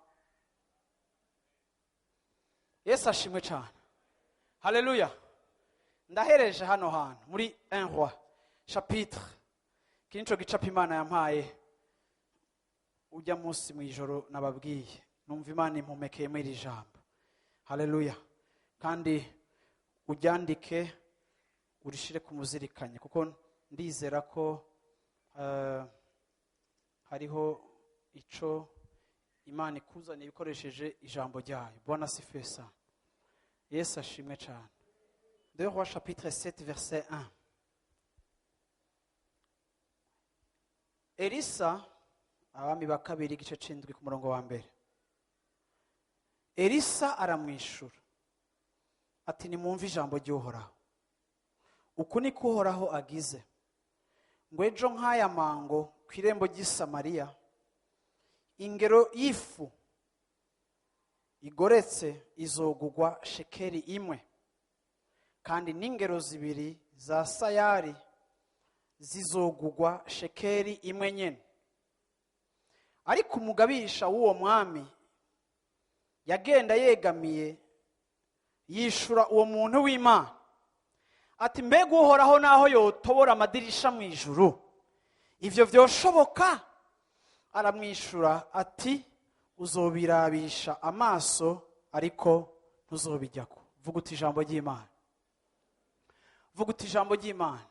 Yesu ashimwe cyane. Haleluya. Ndahereje hano hantu muri 1 Roi chapitre kincho gicapa Imana yampaye ujya munsi mu ijoro nababwiye, numva Imana impumekeye muri iri jambo. Haleluya. Kandi ujyandike urishire kumuzirikanye, kuko ndizera ko hariho ico imana ikuzaniye ikoresheje ijambo ryayo. Bwana asifiwe sana. Yesu ashimwe cyane. 2 Rois chapitre 7 verset 1. Elisa, abami ba kabiri igice c'indwi ku murongo wa mbere. Elisa aramwishura ati nimwumve ijambo ry'Uhoraho. Uku niko Uhoraho agize ngo ejo nk'aya mango ku irembo ry'i Samariya ingero y'ifu igoretse izogugwa shekeri imwe, kandi n'ingero zibiri za sayari zizogugwa shekeri imwe nyene. Ariko umugabisha w'uwo mwami yagenda yegamiye yishura uwo muntu w'Imana ati mbega Uhoraho naho yotobora amadirisha mu ijuru ivyo vyoshoboka? Aramwishura ati uzobirabisha amaso ariko ntuzobijyako. Vuga uti ijambo ry'Imana. Vuga uti ijambo ry'Imana.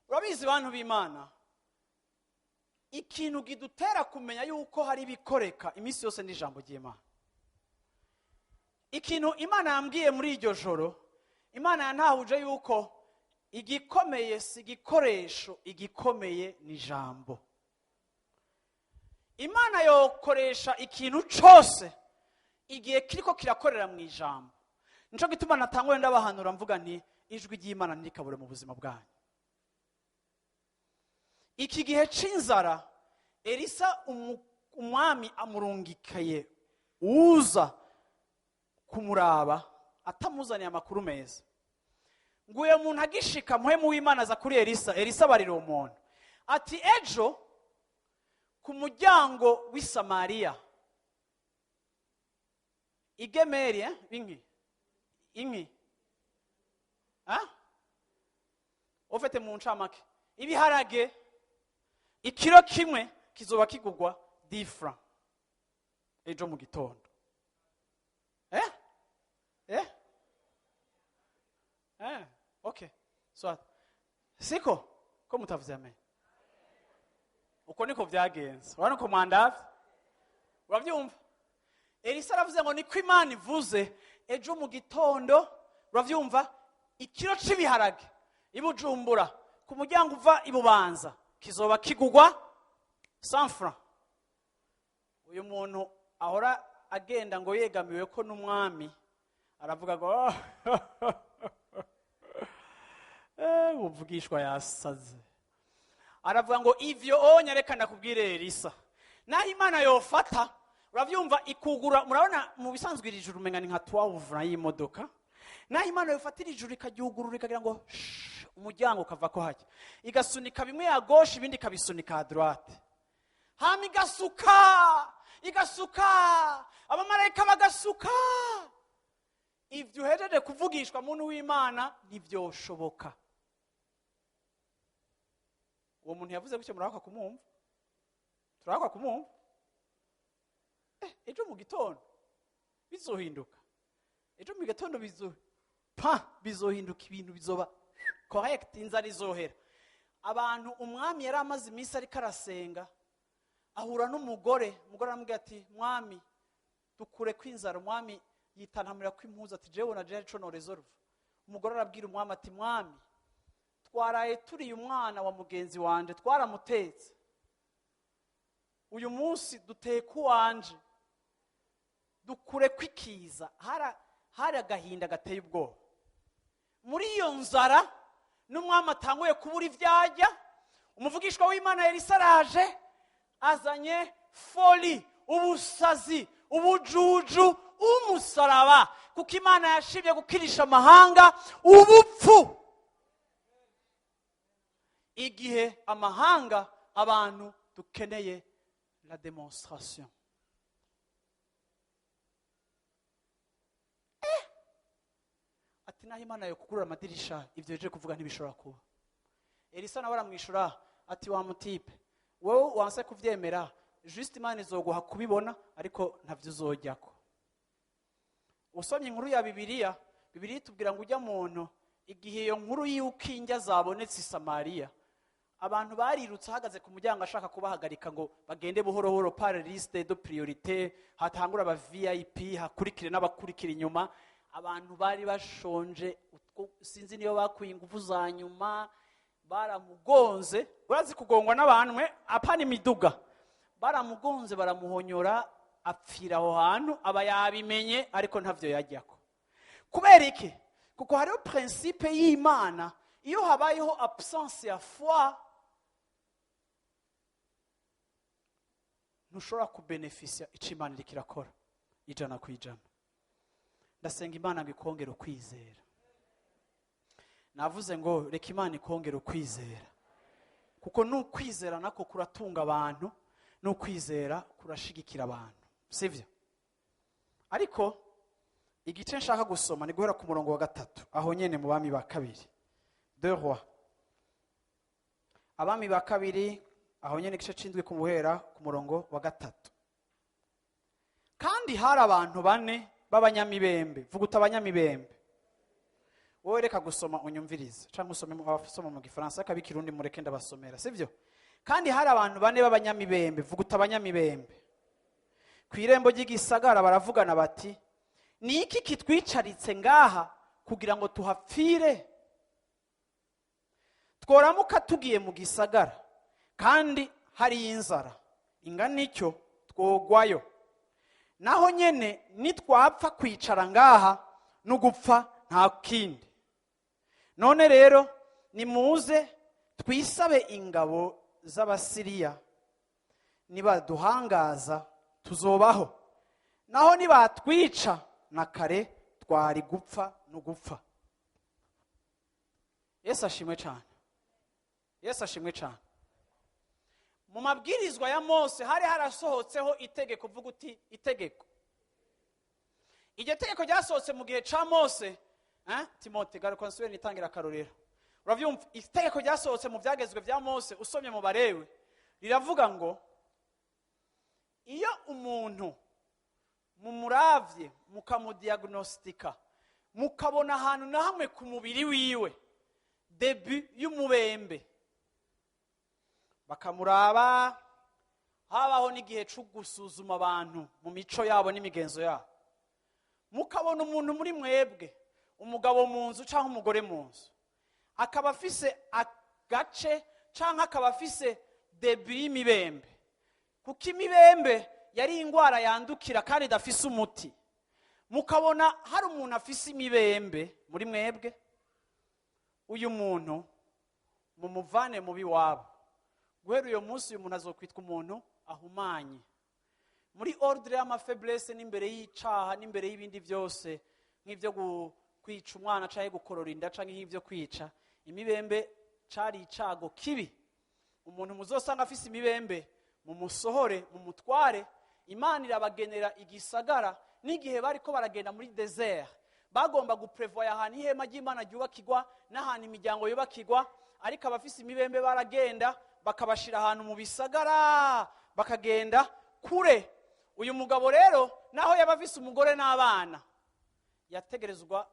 Urabizi bantu b'Imana, ikintu gidutera kumenya yuko hari ibikoreka iminsi yose n'ijambo ry'Imana. Ikintu Imana yambwiye muri iryo joro, Imana yantahuje yuko igikomeye si igikoresho, igikomeye ni ijambo. Imana yokoresha ikintu cyose igihe kiriko kirakorera mu ijambo. Nico gituma natangwe ndabahanura mvuga nti ijwi ry'Imana ntirikabure mu buzima bwanyu. Iki gihe c'inzara, Elisa umwami amurungikaye uza kumuraba atamuzaniye amakuru meza. Nguye umuntu agishika muhemu w'Imana aza kuri Elisa. Elisa barira umuntu ati ejo ku muryango w'i Samariya igemeri inki ofete mu ncamake ibiharage ikiro kimwe kizoba kigugwa 10 francs ejo mu gitondo. Okay. So siko ko mutavuze amen. Uko niko vyagenze. Urabona ko mwandavye? Uravyumva? Elisa aravuze ngo niko Imana ivuze ejo mu gitondo, uravyumva, ikiro c'ibiharage ibujumbura ku muryango uva ibubanza kizoba kigugwa 100 francs. Uyu muntu ahora agenda ngo yegamiwe ko n'umwami aravuga ngo uvugishwa yasaze. Aravuga ngo ivyo onyerekana kubwire Elisa naho Imana yofata, uravyumva, ikugura. Murabona mu bisanzwe iri juru menga ni nka 12 y'imodoka, naho Imana yofatira ijuru ikagihugurura ikagira ngo umuryango ukava ko hajya, igasunika bimwe ya gauche ibindi kabisunika à droite, hama igasuka abamarayika bagasuka. Ivyo uhejeje kuvugishwa muntu w'Imana ntivyoshoboka. Uwo muntu yavuze gutyo muraka kumumva? Turaka kumumva? Ejo mu gitondo bizohinduka. Ejo mu gitondo bizohinduka, ibintu bizoba correct, inzara izohera. Abantu umwami yari amaze iminsi ariko arasenga, ahura n'umugore aramubwira ati mwami dukure kw'inzara. Umwami yitanhamira ko impuzu ati jewe na jewe no resolve. Umugore arabwira umwami ati mwami twaraye turiye umwana wa mugenzi wanje twaramutetse, uyu munsi duteka uwanje dukure kwikiza. Hari agahinda gateye ubwoba muri iyo nzara. N'umwami atanguye kubura ivyajya, umuvugishwa w'Imana Elisa araje azanye foli, ubusazi, ubujuju, umusaraba, kuko Imana yashimye gukirisha amahanga ubupfu. Igihe amahanga abantu dukeneye la demonstration. Ati naho Imana yo kugurura amadirisha ivyo je kuvuga ntibishobora kuba. Elisa nawe aramwishura ati wa mutipe wowe wanse kuvyemera, just Imana izoguha kubibona ariko ntavyo uzojyako. Usomye inkuru ya Bibiliya tubwira ngo ujya muntu igihe iyo nkuru y'ukinjya zabonetse i Samariya abantu barirutse ahagaze ku muryango ashaka kubahagarika ngo bagende buhoro buhoro par liste de priorité, hatangura aba VIP hakurikire n'abakurikira inyuma. Abantu bari bashonje, sinzi niyo bakuye ingufu za nyuma, baramugonze. Urazi kugongwa n'abantu apana imiduga, baramugonze baramuhonyora, apfira aho hantu. Aba yabimenye ariko ntavyo yajyako. Kubera iki? Kuko hariho principe y'Imana, iyo habayeho absence ya foi ntushobora kubenefisia icyo Imana iriko irakora ijana ku ijana. Ndasenga Imana ngo ikongere ukwizera. Navuze ngo reka Imana ikongere ukwizera, kuko n'ukwizera nako kuratunga abantu, n'ukwizera kurashigikira abantu, sivyo? Ariko igice nshaka gusoma ni guhera ku murongo wa 3 aho nyene mu bami ba kabiri, 2 Rois. Abami ba kabiri aho nyene igice c'indwi ku buhera ku murongo wa 3. Kandi hari abantu bane b'abanyamibembe. Vuguta abanyamibembe. Wowe reka gusoma unyumvirize, cyangwa usome abasoma mu Gifaransa kabikirundi mureke ndabasomera, sivyo? Kandi hari abantu bane b'abanyamibembe. Vuguta abanyamibembe. Ku irembo ry'igisagara baravugana bati, ni iki kitwicaritse ngaha kugira ngo tuhapfire? Tworamuka tugiye mu gisagara kandi hari inzara ingana icyo twogwayo, naho nyene nitwapfa kwicara ngaha no gupfa nta kindi. None rero nimuze twisabe ingabo z'Abasiriya, nibaduhangaza tuzobaho, naho nibatwica na kare twari gupfa no gupfa. Yesu ashimwe cyane. Yesu ashimwe cyane. Mu mabwirizwa ya Mose hari harasohotseho itegeko. Vuga uti itegeko. Iryo tegeko ryasohotse mu gihe ca Mose, Timote garuka nsubire nitangira akarorero. Uravyumva, itegeko ryasohotse mu byagezwe bya Mose, usomye mu Barewe riravuga ngo iyo umuntu mumuravye mukamudiagnostika mukabona ahantu na hamwe ku mubiri wiwe debut y'umubembe, bakamuraba, habaho n'igihe cyo gusuzuma abantu mu mico yabo n'imigenzo yabo, mukabona umuntu muri mwebwe, umugabo mu nzu cyangwa umugore mu nzu, akaba afise agace cyangwa akaba afise debut y'imibembe, kuko imibembe yari indwara yandukira kandi idafise umuti, mukabona hari umuntu afise imibembe muri mwebwe, uyu muntu mumuvane mubi wabo. Guhera uyo munsi uyu muntu azokwitwa umuntu ahumanye. Muri ordre y'amafaiblesse n'imbere y'icaha n'imbere y'ibindi byose nk'ivyo kwica umwana canke gukorora inda canke nk'ivyo kwica, imibembe cari icago kibi. Umuntu muzosanga afise imibembe mumusohore mumutware. Imana irabagenera igisagara n'igihe bariko baragenda muri desert, bagomba guprevoya ahantu ihema ry'Imana ryubakirwa n'ahantu imiryango yubakirwa, ariko abafise imibembe baragenda bakabashira ahantu mu bisagara bakagenda kure. Uyu mugabo rero naho yabafise umugore n'abana, yategerezwa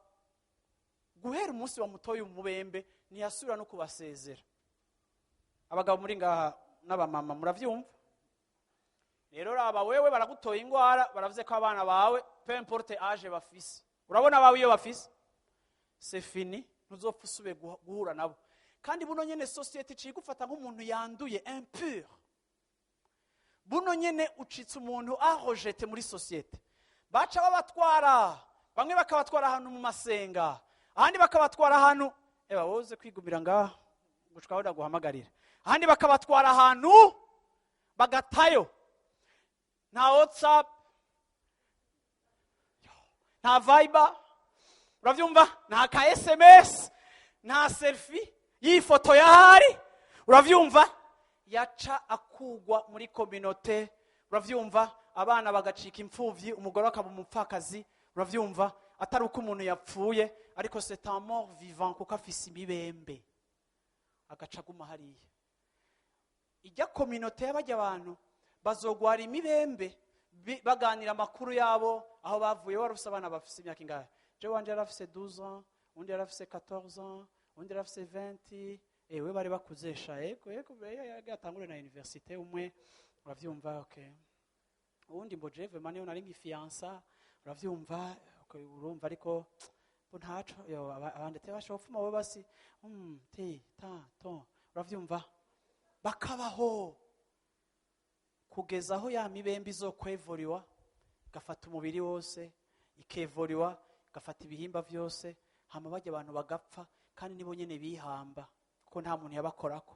guhera umunsi bamutoye umubembe ntiyasubira no kubasezera. Abagabo muri ngaha n'abamama muravyumva? Rero raba wewe baragutoye ingwara, baravuze ko abana bawe peu importe age bafise, urabona bawe iyo bafise c'est fini, ntuzopfa usube guhura nabo. Kandi buno nyene societe cigufata nk'umuntu yanduye, impur. Buno nyene ucitse umuntu arojete muri societe, baca babatwara, bamwe bakabatwara ahantu mu masenga, ahandi bakabatwara ahantu woze kwigumira ngaha gushikaho ndaguhamagarira, ahandi bakabatwara ahantu bagatayo. Nta WhatsApp, nta Viber, uravyumva, nta ka SMS, nta selfie y'ifoto yahari, uravyumva, yaca akugwa muri communauté, uravyumva, abana bagacika impfuvyi, umugore akaba umupfakazi, uravyumva, atari uko umuntu yapfuye, ariko c'est un mort vivant kuko afise imibembe, agaca guma hariya. Ijya communauté y'abajya abantu bazogwara imibembe baganira amakuru yabo aho bavuye. Warufise abana bafise imyaka ingahe? Je wanje yarafise 12 ans, undi yarafise 14 ans, undi yarafise 20, ewe bari bakuzesha yego yatangure na universite umwe uravyumva okay ubundi mbo jeve mane yo nari ngifiansa uravyumva okay urumva ariko bo ntaco yo abandi te bashofuma bo basi ti ta to uravyumva bakabaho kugeza aho ya mibembe izokwevoriwa gafata umubiri wose ikevoriwa gafata ibihimba vyose hama bajya abantu bagapfa kandi nibo nyene bihamba ko nta muntu yabakorako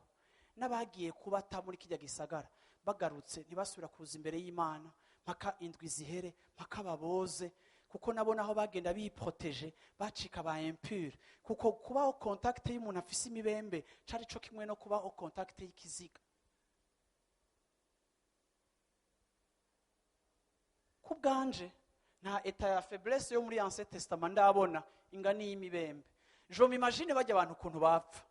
n'abagiye kubata muri kijya gisagara bagarutse ntibasubira kuza imbere y'Imana mpaka indwi zihere mpaka baboze kuko nabona aho bagenda biproteje bacika ba impure kuko kubaho contact y'umuntu afise imibembe cari co kimwe no kubaho contact y'ikiziga kubganje nta eta ya faiblesse yo muri Ancien Testament ndabona ingani y'imibembe je m'imagine bajya abantu kuntu bapfa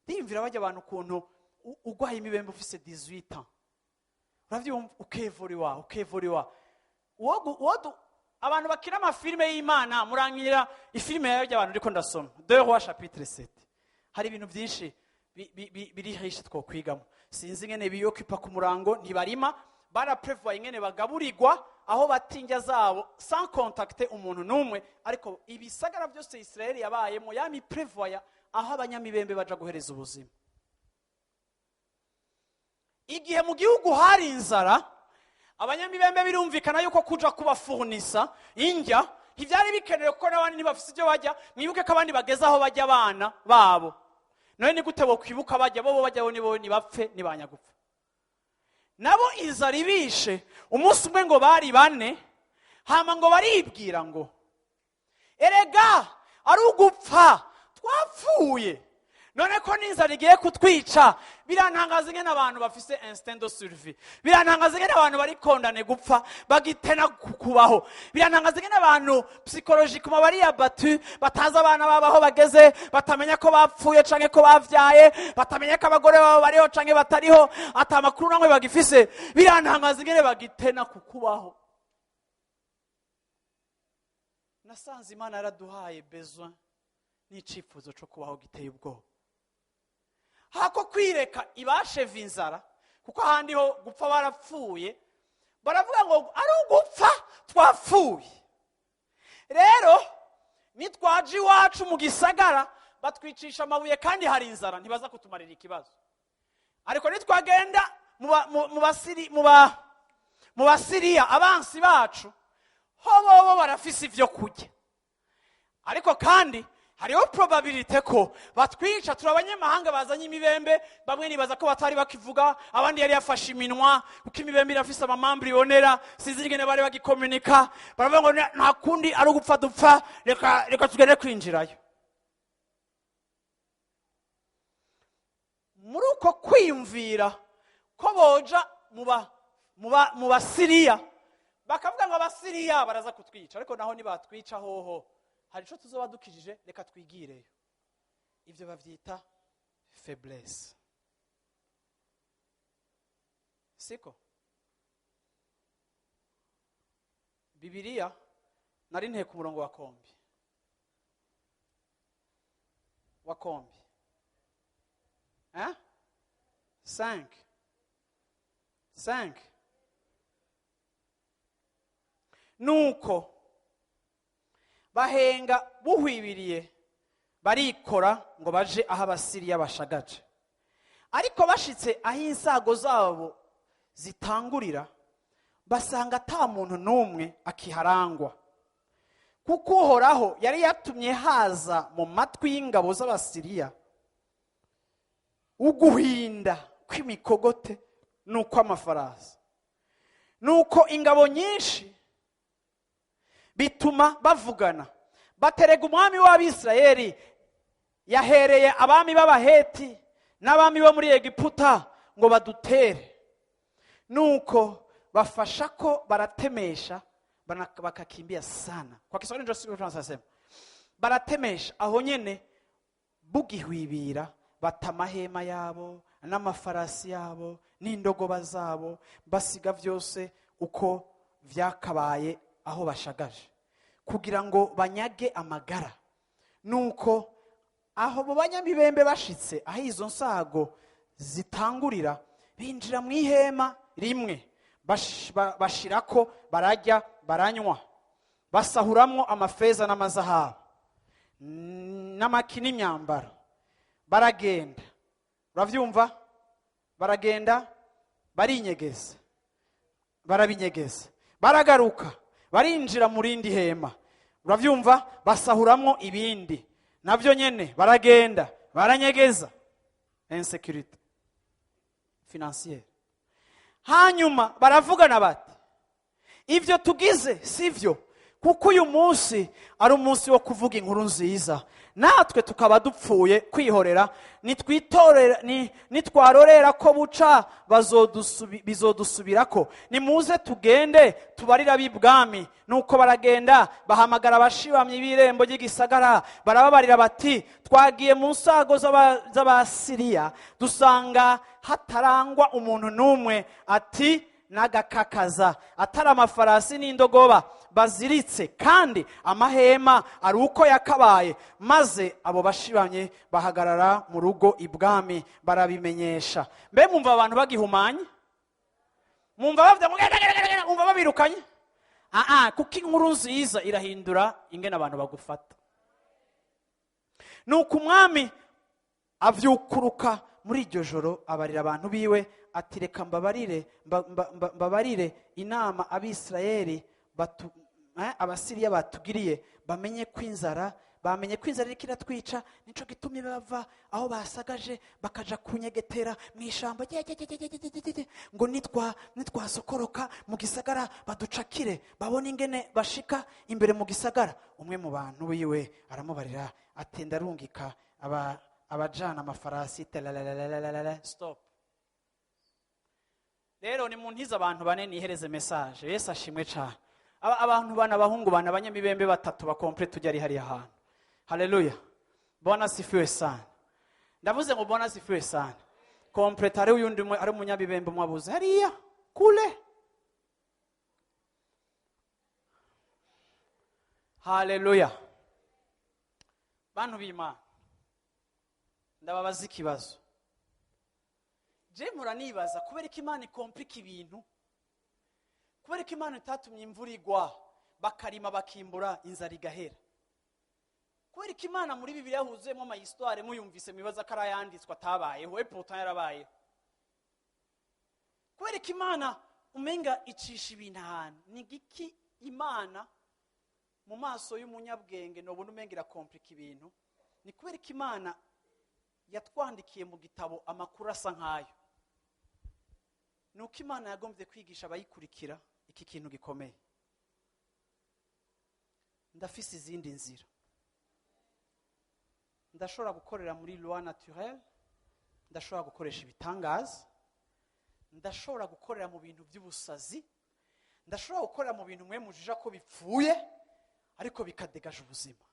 ndimvira bajya abantu kuntu ugwaye imibembe ufise 18 ans uravyumva ukevoriwa wodu abantu bakina amafilme y'Imana murankira ifilme y'abajya abantu riko ndasoma 2 Rois chapitre 7 hari ibintu byinshi biri riche twokwigamo sinzi ngene biyokipa ku murango ntibarima baraprevoye ingene bagaburirwa aho batinja zabo sans contacter umuntu numwe ariko ibisagara byose Israel yabayemo yami prevoya aho abanyamibembe baja guhereza ubuzima igihe mu gihugu hari inzara abanyamibembe birumvikana yuko kuja kubafurnisa injya ivyari bikenewe ko nabandi nibafise ibyo bajya mwibuke ko abandi bageza aho bajya abana babo none ni gute bo kwibuka bajya bo bajya bo ni bapfe ni banyagupfa nabo inzara ibishe umunsi umwe ngo bari bane hama ngo baribwira ngo erega ari ugupfa twapfuye none ko n'inzara igiye kutwica birantangaza ingene abantu bafise instinct de survie birantangaza ingene abantu bari kondane gupfa bagitena kubaho birantangaza ingene abantu psychologiquement bari abattu bataza abana babaho bageze batamenya ko bapfuye canke ko bavyaye batamenya ko abagore babo bariho canke batariho atamakuru namwe bagifise birantangaza ingene bagitena kukubaho nasanze Imana yaraduhaye besoin n'icifuzo cyo kubaho giteye ubwoba hako kwireka ibasheva inzara kuko ahandi ho gupfa barapfuye baravuga ngo ari ugupfa twapfuye rero nitwaje iwacu mu gisagara batwicisha amabuye kandi hari inzara ntibaza kutumarira ikibazo ariko nitwagenda mu basiriya abansi bacu ho bobo barafise ivyo kurya ariko kandi hariho probability ko batwica turabanyamahanga bazanye imibembe bamwe nibaza ko batari bakivuga abandi yari yafashe iminwa kuko imibembe irafise amamambri yonera sinzi ngene bari bagikomunika baravuga ngo nta kundi ari ugupfa dupfa reka tugende kwinjirayo muri uko kwiyumvira ko boja mu basiriya bakavuga ngo abasiriya baraza kutwica ariko naho nibatwica hoho hari ico tuzoba dukijije reka twigireyo ivyo bavyita faiblesse siko Bibiliya nari nteye ku murongo wa kombi 5 nuko bahenga buhwibiriye barikora ngo baje aho abasiriya bashagaje ariko bashitse aho insago zabo zitangurira basanga ata muntu numwe akiharangwa kuko uhoraho yari yatumye haza mu matwi y'ingabo z'abasiriya uguhinda kw'imikogote nuko amafarasi nuko ingabo nyinshi bituma bavugana baterega umwami w'Abisirayeli yahereye abami b'Abaheti n'abami bo muri Egiputa ngo badutere nuko bafasha ko baratemesha bakakimbia sana kwa Kiswahili ndio sisi tunasema baratemesha aho nyene bugihwibira batamahema yabo n'amafarasi yabo n'indogoba zabo basiga vyose uko vyakabaye aho bashagaje kugira ngo banyage amagara nuko aho mu banyamibembe bashitse aho izo nsago zitangurira, binjira mu ihema rimwe, bashirako, bararya, baranywa, basahuramwo amafeza n'amazahabu n'amaki n'imyambaro, baragenda. Uravyumva? Baragenda, barinyegeza, barabinyegeza, baragaruka, barinjira mu rindi hema. Uravyumva? Basahuramwo ibindi, navyo nyene baragenda, baranyegeza. Insécurité financière. Hanyuma baravugana bati, ivyo tugize sivyo, kuko uyu munsi ari umunsi wo kuvuga inkuru nziza, natwe tukaba dupfuye kwihorera, nitwarorera ko buca bizodusubirako, nimuze tugende tubarira b'ibwami. Nuko baragenda, bahamagara abashibamye b'irembo ry'igisagara, barababarira bati, twagiye mu nsago z'Abasiriya, dusanga hatarangwa umuntu n'umwe, ati n'agakakaza, atari amafarasi n'indogoba baziritse, kandi amahema ari uko yakabaye. Maze abo bashibanye bahagarara mu rugo ibwami, barabimenyesha. Mbe mwumva abantu bagihumanye? Mwumva bavuga, mwumva babirukanye? Kuko inkuru nziza irahindura ingene abantu bagufata. Nuko umwami avyukuruka muri iryo joro, abarira abantu biwe ati, reka mbabarire inama Abisirayeli Abasiriya batugiriye, bamenye ko inzara iriko iratwica, nico gitumye bava aho basagaje bakaja kunyegetera mu ishamba, ngo nitwasokoroka mu gisagara baducakire, babone ingene bashika imbere mu gisagara. Umwe mu bantu wiwe aramubarira ati, ndarungika abajana amafarasi. Stop. Rero ni muntiza abantu bane nihereze message. Yesu ashimwe cyane. Abantu bana bahungu bana abanyamibembe batatu bakompre tujya ari hariya hantu. Haleluya. Bwana sifiwe sana. Ndavuze ngo bwana sifiwe sana. Kompleta ari uyundi ari umunyabibembe mwabuze hariya kule. Haleluya. Bantu b'Imana, ndababaza ikibazo. Je muranibaza kubera ko Imana ikomplika ibintu, kubera ko Imana itatumye imvura igwa bakarima bakimbura inzara igahera, kubera ko Imana muri Bibiliya huzuyemo amahistware muyumvise mwibaza ko arayanditswe atabayeho, pourtant yarabayeho. Kubera ko Imana umenga icisha ibintu ahantu. Ni giki Imana mu maso y'umunyabwenge nobona umenga irakomplika ibintu? Ni kubera ko Imana yatwandikiye mu gitabo amakuru asa nkayo. Nuko Imana yagombye kwigisha abayikurikira iki kintu gikomeye. Ndafise izindi nzira, ndashobora gukorera muri loi naturelle, ndashobora gukoresha ibitangaza, ndashobora gukorera mu bintu by'ubusazi, ndashobora gukorera mu bintu mwe mujija ko bipfuye ariko bikadegaje ubuzima.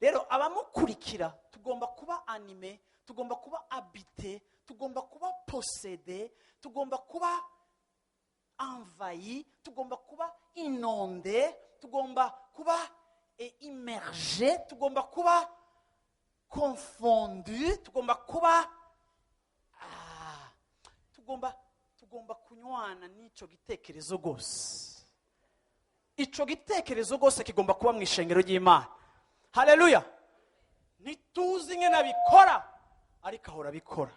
Rero abamukurikira tugomba kuba anime, tugomba kuba habité, tugomba kuba possédé, tugomba kuba envahi, tugomba kuba inondé, tugomba kuba immergé, tugomba kuba confondu, tugomba kuba tugomba kunywana n'ico gitekerezo gose. Ico gitekerezo gose kigomba kuba mu ishengero ry'Imana. Haleluya. Nituzi ngene abikora ariko ahora bikora,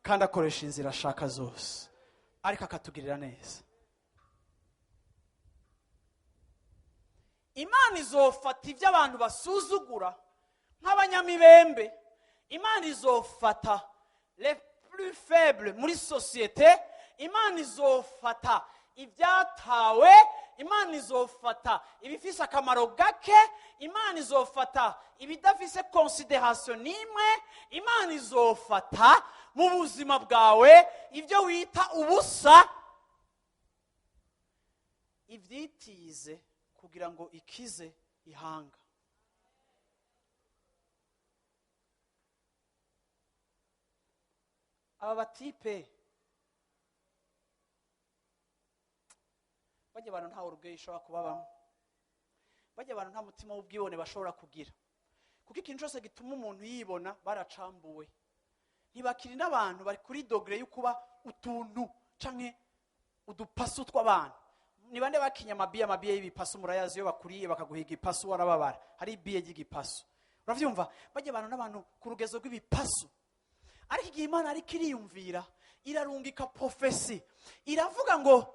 kandi akoresha inzira ashaka zose, ariko akatugirira neza. Imana izofata ibyo abantu basuzugura nk'abanyamibembe. Imana izofata les plus faibles muri société. Imana izofata ibyatawe. Imana izofata ibifise akamaro gake. Imana izofata ibidafise considération n'imwe. Imana izofata mu buzima bwawe ibyo wita ubusa, ivyitize kugira ngo ikize ihanga. Aba batipe bajya abantu nta urugeyo ishobora kubabamo, bajya abantu nta mutima w'ubwibone bashobora kugira, kuko ikintu cyose gituma umuntu yibona baracambuwe. Ntibakiri n'abantu bari kuri dogere yo kuba utuntu canke udupasu tw'abantu. Ni bande bakinya amabiye y'ibipasu murayazi yo bakuriye bakaguhiga ipasu warababara. Hari ibiye y'igipasu. Uravyumva? Bajye abantu n'abantu ku rugezo rw'ibipasu. Ariko igihe Imana ari kiriyumvira, irarungika profesi. Iravuga ngo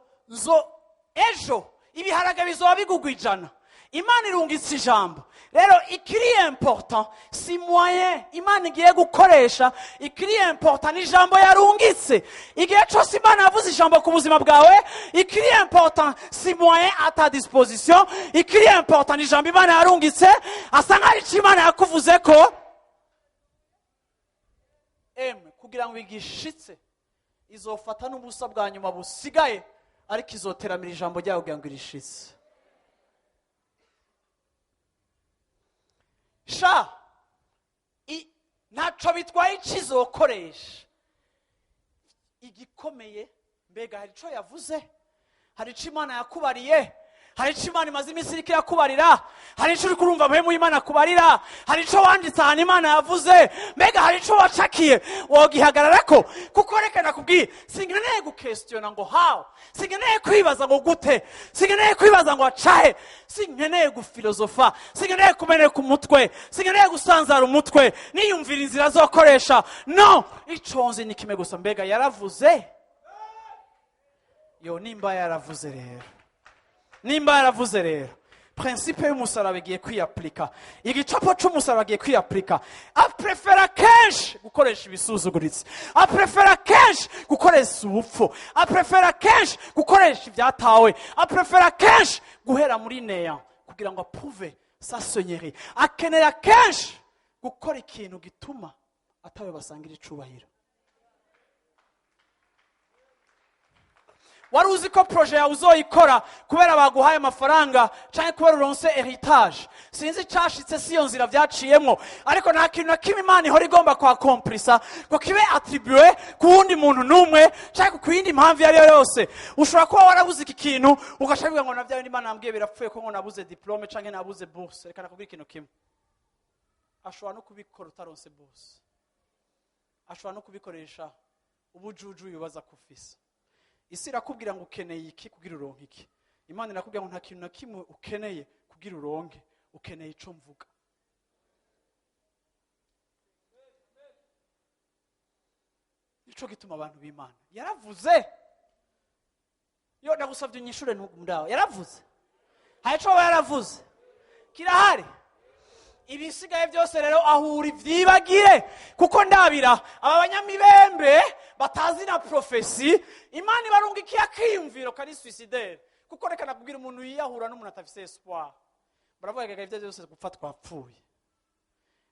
ejo ibiharage bizoba bigugwa 100. Imana irungitse ijambo. Rero ikiri important si moyen Imana igiye gukoresha, ikiri important ni ijambo yarungitse. Igihe cyose Imana yavuze ijambo ku buzima bwawe, ikiri important si moyen à ta disposition, ikiri important ni ijambo Imana yarungitse, asa nk'ari cyo Imana yakuvuze ko kugira ngo igishitse izofata n'ubusa bwa nyuma busigaye, ariko izoteramira ijambo ryayo kugira ngo irishitse. Ntaco bitwaye ikizokoresha. Igikomeye mbega hari ico yavuze, hari ico Imana yakubariye, hari ico Imana imaze iminsi iriko yakubarira, hari ico uri kurumva mpemu Imana kubarira, hari ico wanditse ahantu Imana yavuze, mbega hari ico wacakiye wogihagararako. Kuko reka nakubwiye, sinkeneye gukestiona ngo how, sinkeneye kwibaza ngo gute, sinkeneye kwibaza ngo acahe, sinkeneye gufilosofa, sinkeneye kumeneka umutwe, sinkeneye gusanzara umutwe niyumvira inzira zokoresha. No, ico nzi ni kimwe gusa, mbega yaravuze. Nimba yaravuze rero, nimba yaravuze rero, principe y'umusaraba igiye kwiyaplika, igicapo c'umusaraba igiye kwiyaplika. Aprefera kenshi gukoresha ibisuzuguritse, aprefera kenshi gukoresha ubupfu, aprefera kenshi gukoresha ibyatawe, aprefera kenshi guhera muri neya kugira ngo apruve sa seigneurie. Akenera kenshi gukora ikintu gituma atawe basangira icubahiro. Wari uzi ko projet yawe uzoyikora kubera baguhaye amafaranga canke kubera uronse heritage? Sinzi cyashitse siyo nzira byaciyemo, ariko nta kintu na kimwe Imana ihora igomba kwa komprisa ko kibe attribué ku wundi muntu numwe canke ku yindi mpamvu yari yose. Ushobora kuba warabuze iki kintu ugashabiga ngo navyo Imana yambwiye birapfuye ko ngo nabuze diplome canke nabuze bourse. Reka nakubwira ikintu kimwe, ashobora no kubikora utaronse bourse, ashobora no kubikoresha ubujuju yubaza kufisa. Isi irakubwira ngo ukeneye iki kugira uronke iki. Imana irakubwira ngo nta kintu na kimwe ukeneye kugira uronke, ukeneye ico mvuga. Nico gituma abantu b'Imana yaravuze. Yo ndagusavye unyishure ntugundaho. Yaravuze. Haye ico yaravuze kirahari. Ibisigaye byose rero ahuri vyibagire, kuko ndabira aba banyamibembe batazi na profesi Imana ibarungikiye akiyumviro kari suicidaire. Kuko reka nakubwira umuntu yiyahura n'umuntu atafise espoir, baravuga ngo ibyo byose gufatwa apfuye.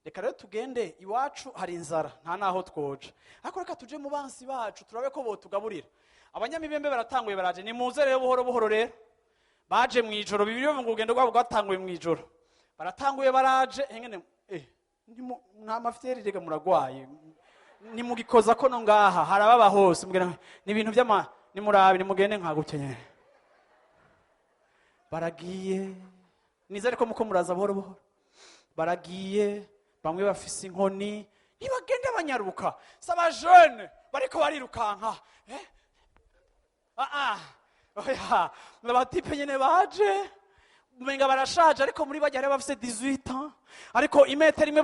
Reka rero tugende iwacu hari inzara nta naho twoje, ariko reka tuje mu bansi bacu turabe ko bo tugaburira. Abanyamibembe baratanguye baraje, ni muze rero buhoro buhoro rero. Baje mu ijoro, Bibiliya ngo ugende rwabo rwatanguye mu ijoro. Baratanguye baraje engene nta mafiteri rega muragwaye ni mugikoza ko no ngaha harababa hose mbwira ni ibintu by'ama ni murabe ni mugende nkagukenye. Baragiye nizere ko muko muraza buhoro buhoro. Baragiye bamwe bafise inkoni ntibagende abanyaruka, saba jeune bariko barirukanka oya n'abatipe nyene baje umenga barashaje, ariko muri bajya bafise 18 ans, ariko imetero imwe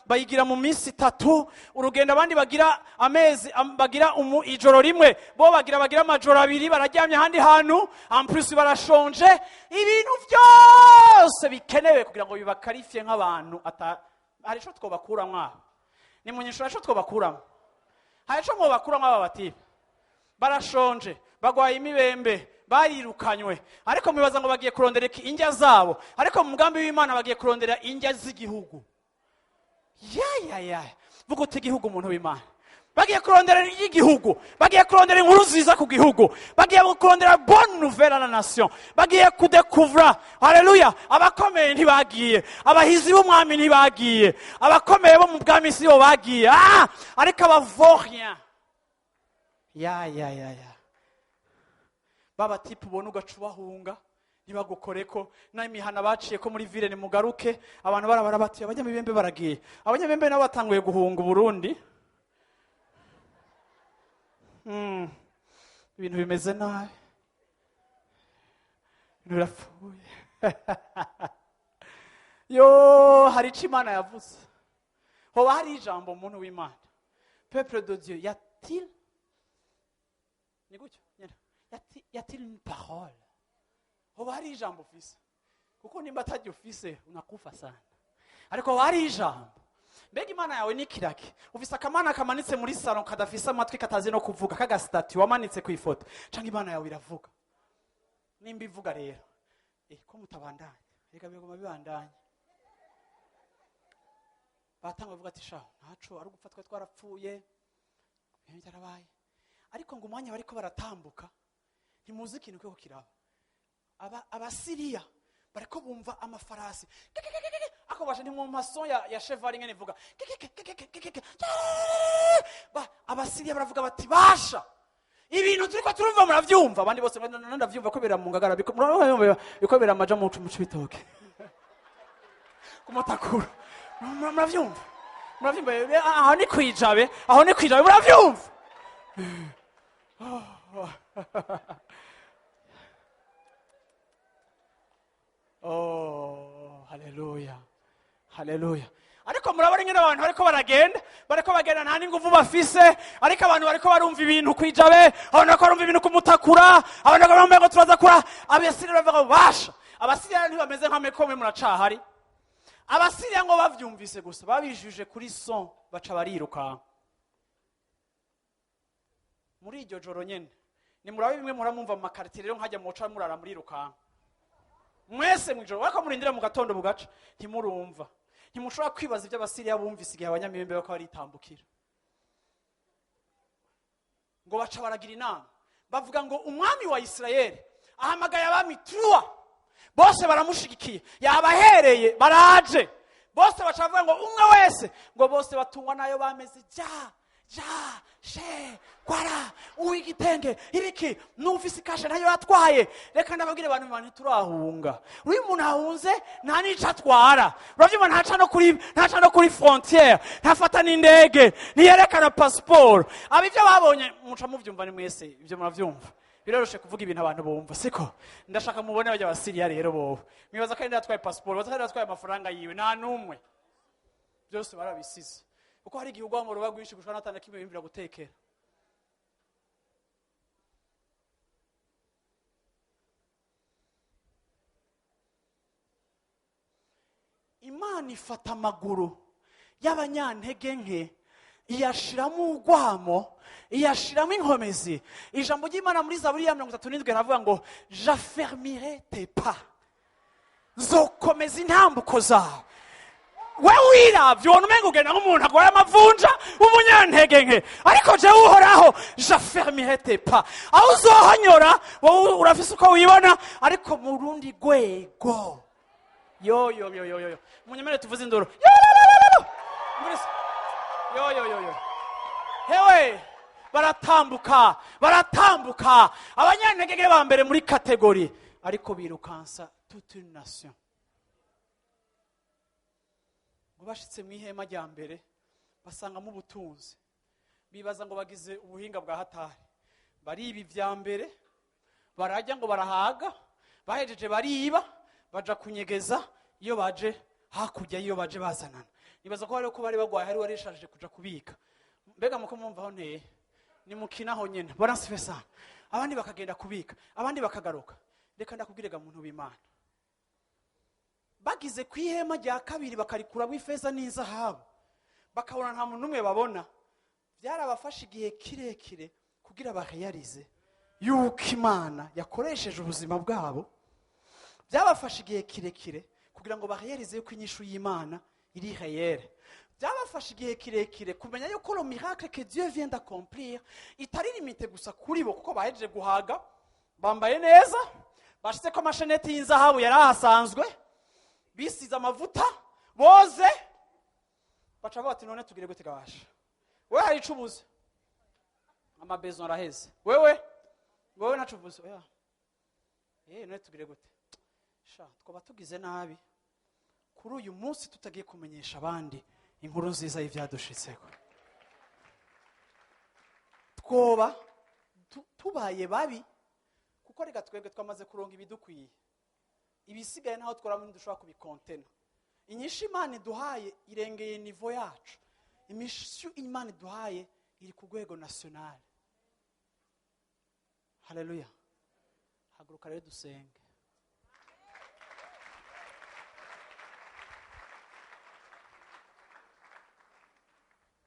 bayigira mu minsi 3, urugendo abandi bagira amezi bagira ijoro rimwe, bo bagira amajoro 2, bararyamye handi hantu en plus barashonje. Ibintu byose bikenewe kugira ngo bibakarifye nk'abantu hari ico twobakura mwa ni munyishura ico twobakuramo, hari ico mwobakuramo aba batipe barashonje bagwaye imibembe barirukanywe, ariko mwibaza ngo bagiye kurondera injya zabo, ariko mu mugambi w'Imana bagiye kurondera injya z'igihugu. Vuga uti igihugu umuntu w'Imana bagiye kurondera igihugu, bagiye kurondera inkuru nziza ku gihugu, bagiye kurondera bonne nouvelle à la nation, bagiye kudekuvra. Haleluya! Abakomeye ntibagiye, abahizi b'umwami ntibagiye, abakomeye bo mu bwami si bo bagiye, ariko abavorien baba tipe ubona ugacubahunga ntibagukoreko n'imihana baciye ko muri ville nimugaruke abantu barabara bati abanyamibembe baragiye abanyamibembe nabo batanguye guhunga Burundi ibintu bimeze nabi birapfuye yo hari ico Imana yavuze hoba hari ijambo umuntu w'Imana peuple de Dieu y-a-t-il ni gutyo y-a-t-il une parole hoba hari ijambo ufise kuko nimba atajya ufise unakufa sana ariko hoba hari ijambo mbega Imana yawe ni kiraki ufise akamana kamanitse muri salon kadafise amatwi katazi no kuvuga kagasitati wamanitse ku ifoto canke Imana yawe iravuga nimba ivuga rero ko mutabandanya reka bigoma bibandanya batanga bavuga ati sha ntaco ari gupfa twe twarapfuye ibintu byarabaye ariko ngo umwanya bariko baratambuka ntimuzi ikintu cyo kiraba abasiriya bariko bumva amafarasi ako baje ni mu mason ya cheval ngene ivuga abasiriya baravuga bati basha ibintu turiko turumva muravyumva abandi bose ndavyumva ko bera mu ngagara bikobera amaja mu cibitoke kumutakura muravyumva aho ni kwijabe muravyumva oh haleluya ariko murabona ingene abantu bariko bagenda nta n'inguvu bafise ariko abantu bariko barumva ibintu kwijabe abantu bariko barumva ibintu kumutakura abantu bariko barumva ngo turaza kura abasiriya bavuga basha abasiriya ntibameze nka mekome muracahari abasiriya ngo bavyumvise gusa babijuje kuri son baca bariruka muri iryo joro nyene ni murabe bimwe muramumva mu makartier rero nkajya muca murara muriruka mwese mwijoro wako murindira mu gatondo bugaca ntimurumva ntimushobora kwibaza ibyo abasiriya bumvise igihe abanyamibembe bako baritambukira ngo baca baragira inama bavuga ngo umwami wa Isirayeli ahamagaye abami 3 bose baramushigikiye yabahereye baraje bose baca bavuga ngo umwe wese ngo bose batungwa nayo bameze kwara uwigitenge ibiki nufise kashe nayo yatwaye reka ndababwire abantu turahunga uri umuntu ahunze nta nica atwara uravyuma ntaca no kuri frontière ntafata n'indege niyerekana passport abivyo babonye muca muvyumva ni mwese ivyo muravyumva biroroshe kuvuga ibintu abantu bumva siko ndashaka mubone bajya abasiriya rero bobo mwibaza kandi natwaye passport baza kandi natwaye amafaranga yiwe nta numwe byose barabisize kuko hari igihe ugwa mu ruba rwinshi gushana natana kimwe bimvira gutekera Imana ifata amaguru y'abanyantege nke iyashiramo urwamo iyashiramo inkomezi ijambo ry'Imana muri Zaburi ya 37 ravuga ngo j'affermirai tes pas nzokomeza intambuko zawe wewe wiravye ubona umenga ugenda nk'umuntu agwaye amavunja umunyantege nke ariko jewe uhoraho j'affermirai tes pas aho uzohonyora wowe urafise uko wibona ariko mu rundi rwego yo munyemere tuvuze indoro yo hewe baratambuka abanyantege ba mbere muri kategori ariko birukansa toute une nation ngo bashitse mu ihema rya mbere basangamo ubutunzi bibaza ngo bagize ubuhinga bwa hatari bariba ivya mbere barajya ngo barahaga bahejeje bariba baja kunyegeza iyo baje hakurya iyo baje bazanana nibaza ko bari bagwaye hari warishaje kuja kubika mbega muko mumvaho nteye ni mukinaho nyene baransifesa abandi bakagenda kubika abandi bakagaruka reka ndakubwirega muntu w'Imana bagize kwihema rya kabiri bakarikura bw'ifeza n'inzahabu bakabona nta muntu umwe babona byarabafasha igihe kirekire kugira baheyarize yuko Imana yakoresheje ubuzima bwabo byabafasha igihe kirekire kugira ngo baheyarize yuko inyishu y'Imana iri réelle byabafasha igihe kirekire kumenya yuko le miracle que Dieu vient d'accomplir itari limite gusa kuri bo kuko bahejeje guhaga bambaye neza bashitse ko amasheneti y'inzahabu yarahasanzwe bisize amavuta boze baca bati none tugire gute gabasha wewe hari icubuze amabezo araheze wewe nacubuze oya none tugire gute sha twaba tugize nabi kuri uyu munsi tutagiye kumenyesha abandi inkuru nziza y'ibyadushitseko. Twoba tubaye babi kuko reka twebwe twamaze kuronga ibidukwiye, ibisigaye naho tworamo ntidushobora kubikontena. Inyishu Imana iduhaye irengeye nivo yacu, imishu Imana iduhaye iri ku rwego national. Haleluya. Haguruka rero dusenge.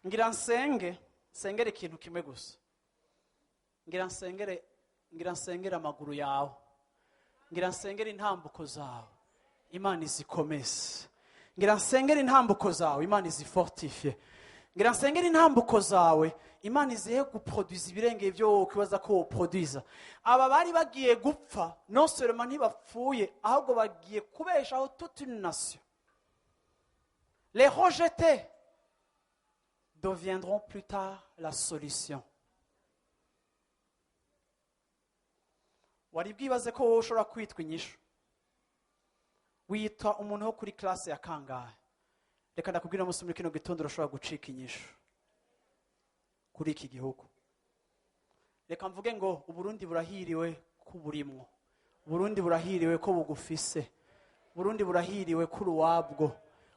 Ngira nsengere ikintu kimwe gusa. Ngira nsengere amaguru yawe. Ngira nsengere intambuko zawe, Imana izikomeze. Ngira nsengere intambuko zawe, Imana izifortifie. Ngira nsengere intambuko zawe, Imana izihe guproduza ibirengeye byo ukwibaza ko woproduza. Aba bari bagiye gupfa, non seulement ntibapfuye, ahubwo bagiye kubeshaho toute une nation. Les rejetés deviendront plus tard la solution. Wari bwibaze ko wowe ushobora kwitwa inyishu, wita umuntu wo kuri classe ya kangahe? Reka ndakubwira umunsi muri kino gitondo urashobora gucika inyishu kuri iki gihugu. Reka mvuge ngo Uburundi burahiriwe ko burimwo, Uburundi burahiriwe ko bugufise, Uburundi burahiriwe ko uruwabwo,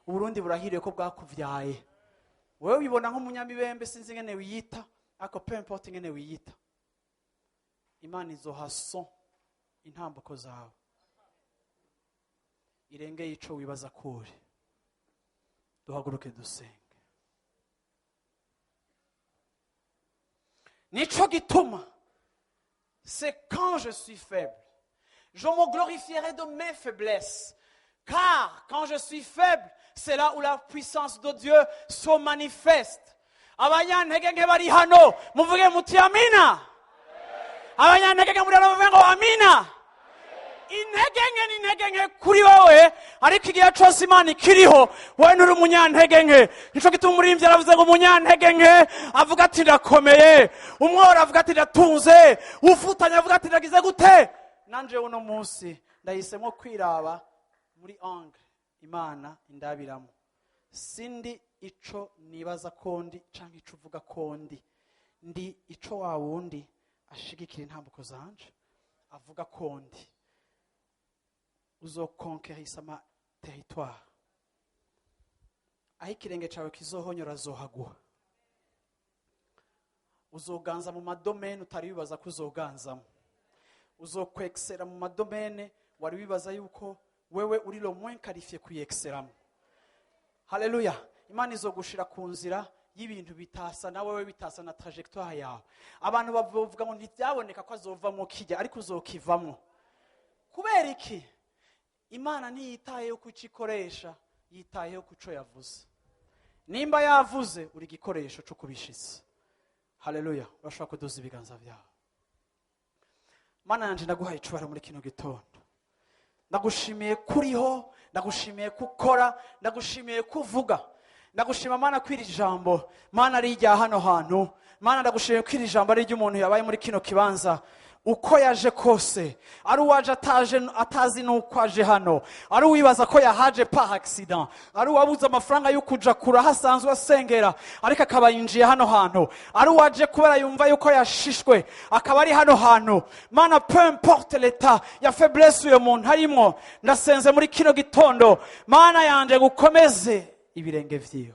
Uburundi burahiriwe ko bwakuvyaye. Wewe ubibona nk'umunyamibembe sinzi ngene wiyita, ako peu importe ngene wiyita, Imana izohaso intambuko zawe irengeye ico wibaza kuri. Duhaguruke dusenge. Nico gituma, c'est quand je suis faible, je me glorifierai de mes faiblesses. Car quand je suis faible, c'est là où la puissance de Dieu se manifeste. Abanyantege nke bari hano, muvuge muti amina. Abanyantege nke muri hano muvuge ngo amina. Intege nke kuri wowe, ariko igihe cyose Imana ikiriho, wowe nturi umunyantege nke. Nico gituma umuririmbyi aravuze ngo umunyantege nke avuga ati ndakomeye, umwora avuga ati ndatunze, ufutanya avuga ati ndagize gute. Nanje uno munsi ndahisemo kwiraba muri angle Imana indabiramo. Sindi ico nibaza kondi canke ico uvuga kondi, ndi ico wa wundi ashigikira intambuko zanje, avuga kondi uzokonkerisa ama territoire. Aho ikirenge cawe kizohonyora zohaguha. Uzoganza mu madomene utari bibaza ko uzoganzamo. Uzokwexera mu madomene wari bibaza yuko wewe uri lo moins qualifié kuyexeramo. Haleluya. Imana izogushira ku nzira y'ibintu bitasa na wewe, bitasa na trajectoire yawe. Abantu bavuga ngo ntibyaboneka ko azovamo kijya, ariko uzokivamo. Kubera iki? Imana ntiyitayeho kucikoresha, yitayeho kuco yavuze. Nimba yavuze uri gikoresho cyo kubishitsa. Haleluya. Urashaka kuduza ibiganza byawe. Mana yanje ndaguhaye icubara muri kino gitondo. Ndagushimiye kuriho, ndagushimiye kukora, ndagushimiye kuvuga. Ndagushima Mana kwiri jambo, Mana rijya hano hantu. Mana ndagushimiye kwiri jambo ari ry'umuntu yabaye muri kino kibanza. Uko yaje kose, ari uwaje atazi nuko aje hano, ari uwibaza ko yahaje pa accident, ari uwabuze amafaranga yo kuja kura hasanzwe asengera ariko akaba yinjiye hano hantu, ari uwaje kubera yumva yuko yashishwe akaba ari hano hantu. Mana, peu importe l'état ya faiblesse uyo muntu harimo, ndasenze muri kino gitondo, Mana yanje gukomeze ibirenge vyiyo.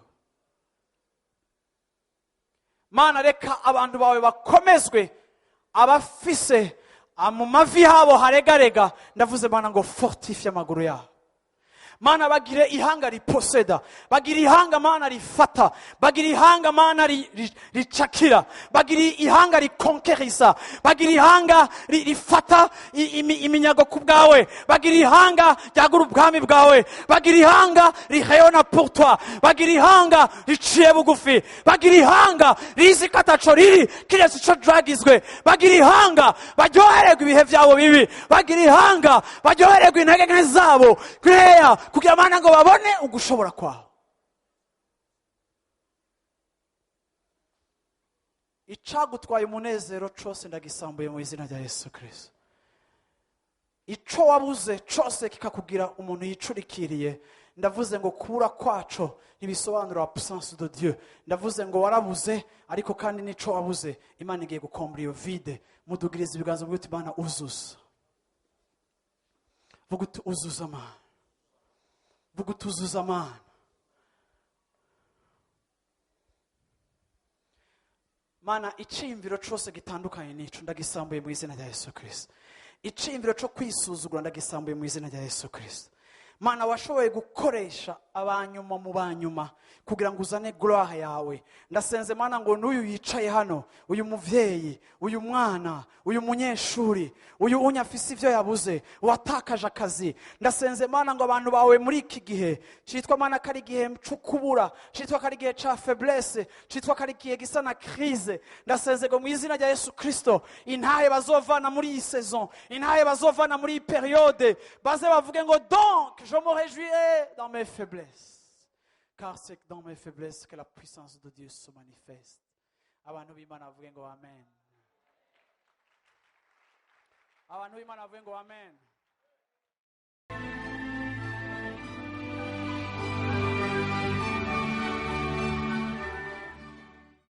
Mana, reka abantu bawe bakomezwe, abafise mu mavi habo haregarega, ndavuze Mana ngo fortifie amaguru yabo. Mana, bagire ihanga riposeda, bagire ihanga Mana rifata, bagire ihanga Mana ricakira, bagire ihanga rikonkerisa, bagire ihanga rifata iminyago ku bwawe, bagire ihanga ryagura ubwami bwawe, bagire ihanga rihayona pour toi, bagire ihanga riciye bugufi, bagire ihanga rizi kataco riri kiretse ico dragizwe, bagire ihanga baryohererwa ibihe vyabo bibi, bagire ihanga baryohererwa intege nke zabo nkeya, kugira Mana ngo babone ugushobora kwawe. Icagutwaye umunezero cose ndagisambuye mu izina rya Yesu Kristo. ico wabuze cose kikakugira umuntu yicurikiriye, ndavuze ngo kubura kwaco ntibisobanura absence de Dieu. Ndavuze ngo warabuze, ariko kandi nico wabuze Imana igiye gukombura iyo vide. Mudugiriza ibiganza bw'uti Imana uzuza. Vuga uti uzuza Mana. Vuga uti uzuza Mana. Mana, iciyumviro cose gitandukanye nico ndagisambuye mu izina rya Yesu Kristo. Iciyumviro cyo kwisuzugura ndagisambuye mu izina rya Yesu Kristo. Mana, washoboye gukoresha abanyuma mu banyuma kugira ngo uzane gloire yawe. Ndasenze Mana ngo n'uyu yicaye hano, uyu muvyeyi, uyu mwana, uyu munyeshuri, uyu unyafise ivyo yabuze, watakaje akazi, ndasenze Mana ngo abantu bawe muri iki gihe citwa Mana kari gihe cukubura, citwa kari gihe ca faiblesse, citwa kari gihe gisa na crise, ndasenze ngo mu izina rya Yesu Kristo intahe bazovana muri iyi saison, intahe bazovana muri iyi periode, baze bavuge ngo donc je me réjouirai dans mes faiblesses. Car c'est dans mes faiblesses que la puissance de Dieu se manifeste. Abantu b'Imana bavuge ngo amen. Abantu b'Imana bavuge ngo amen.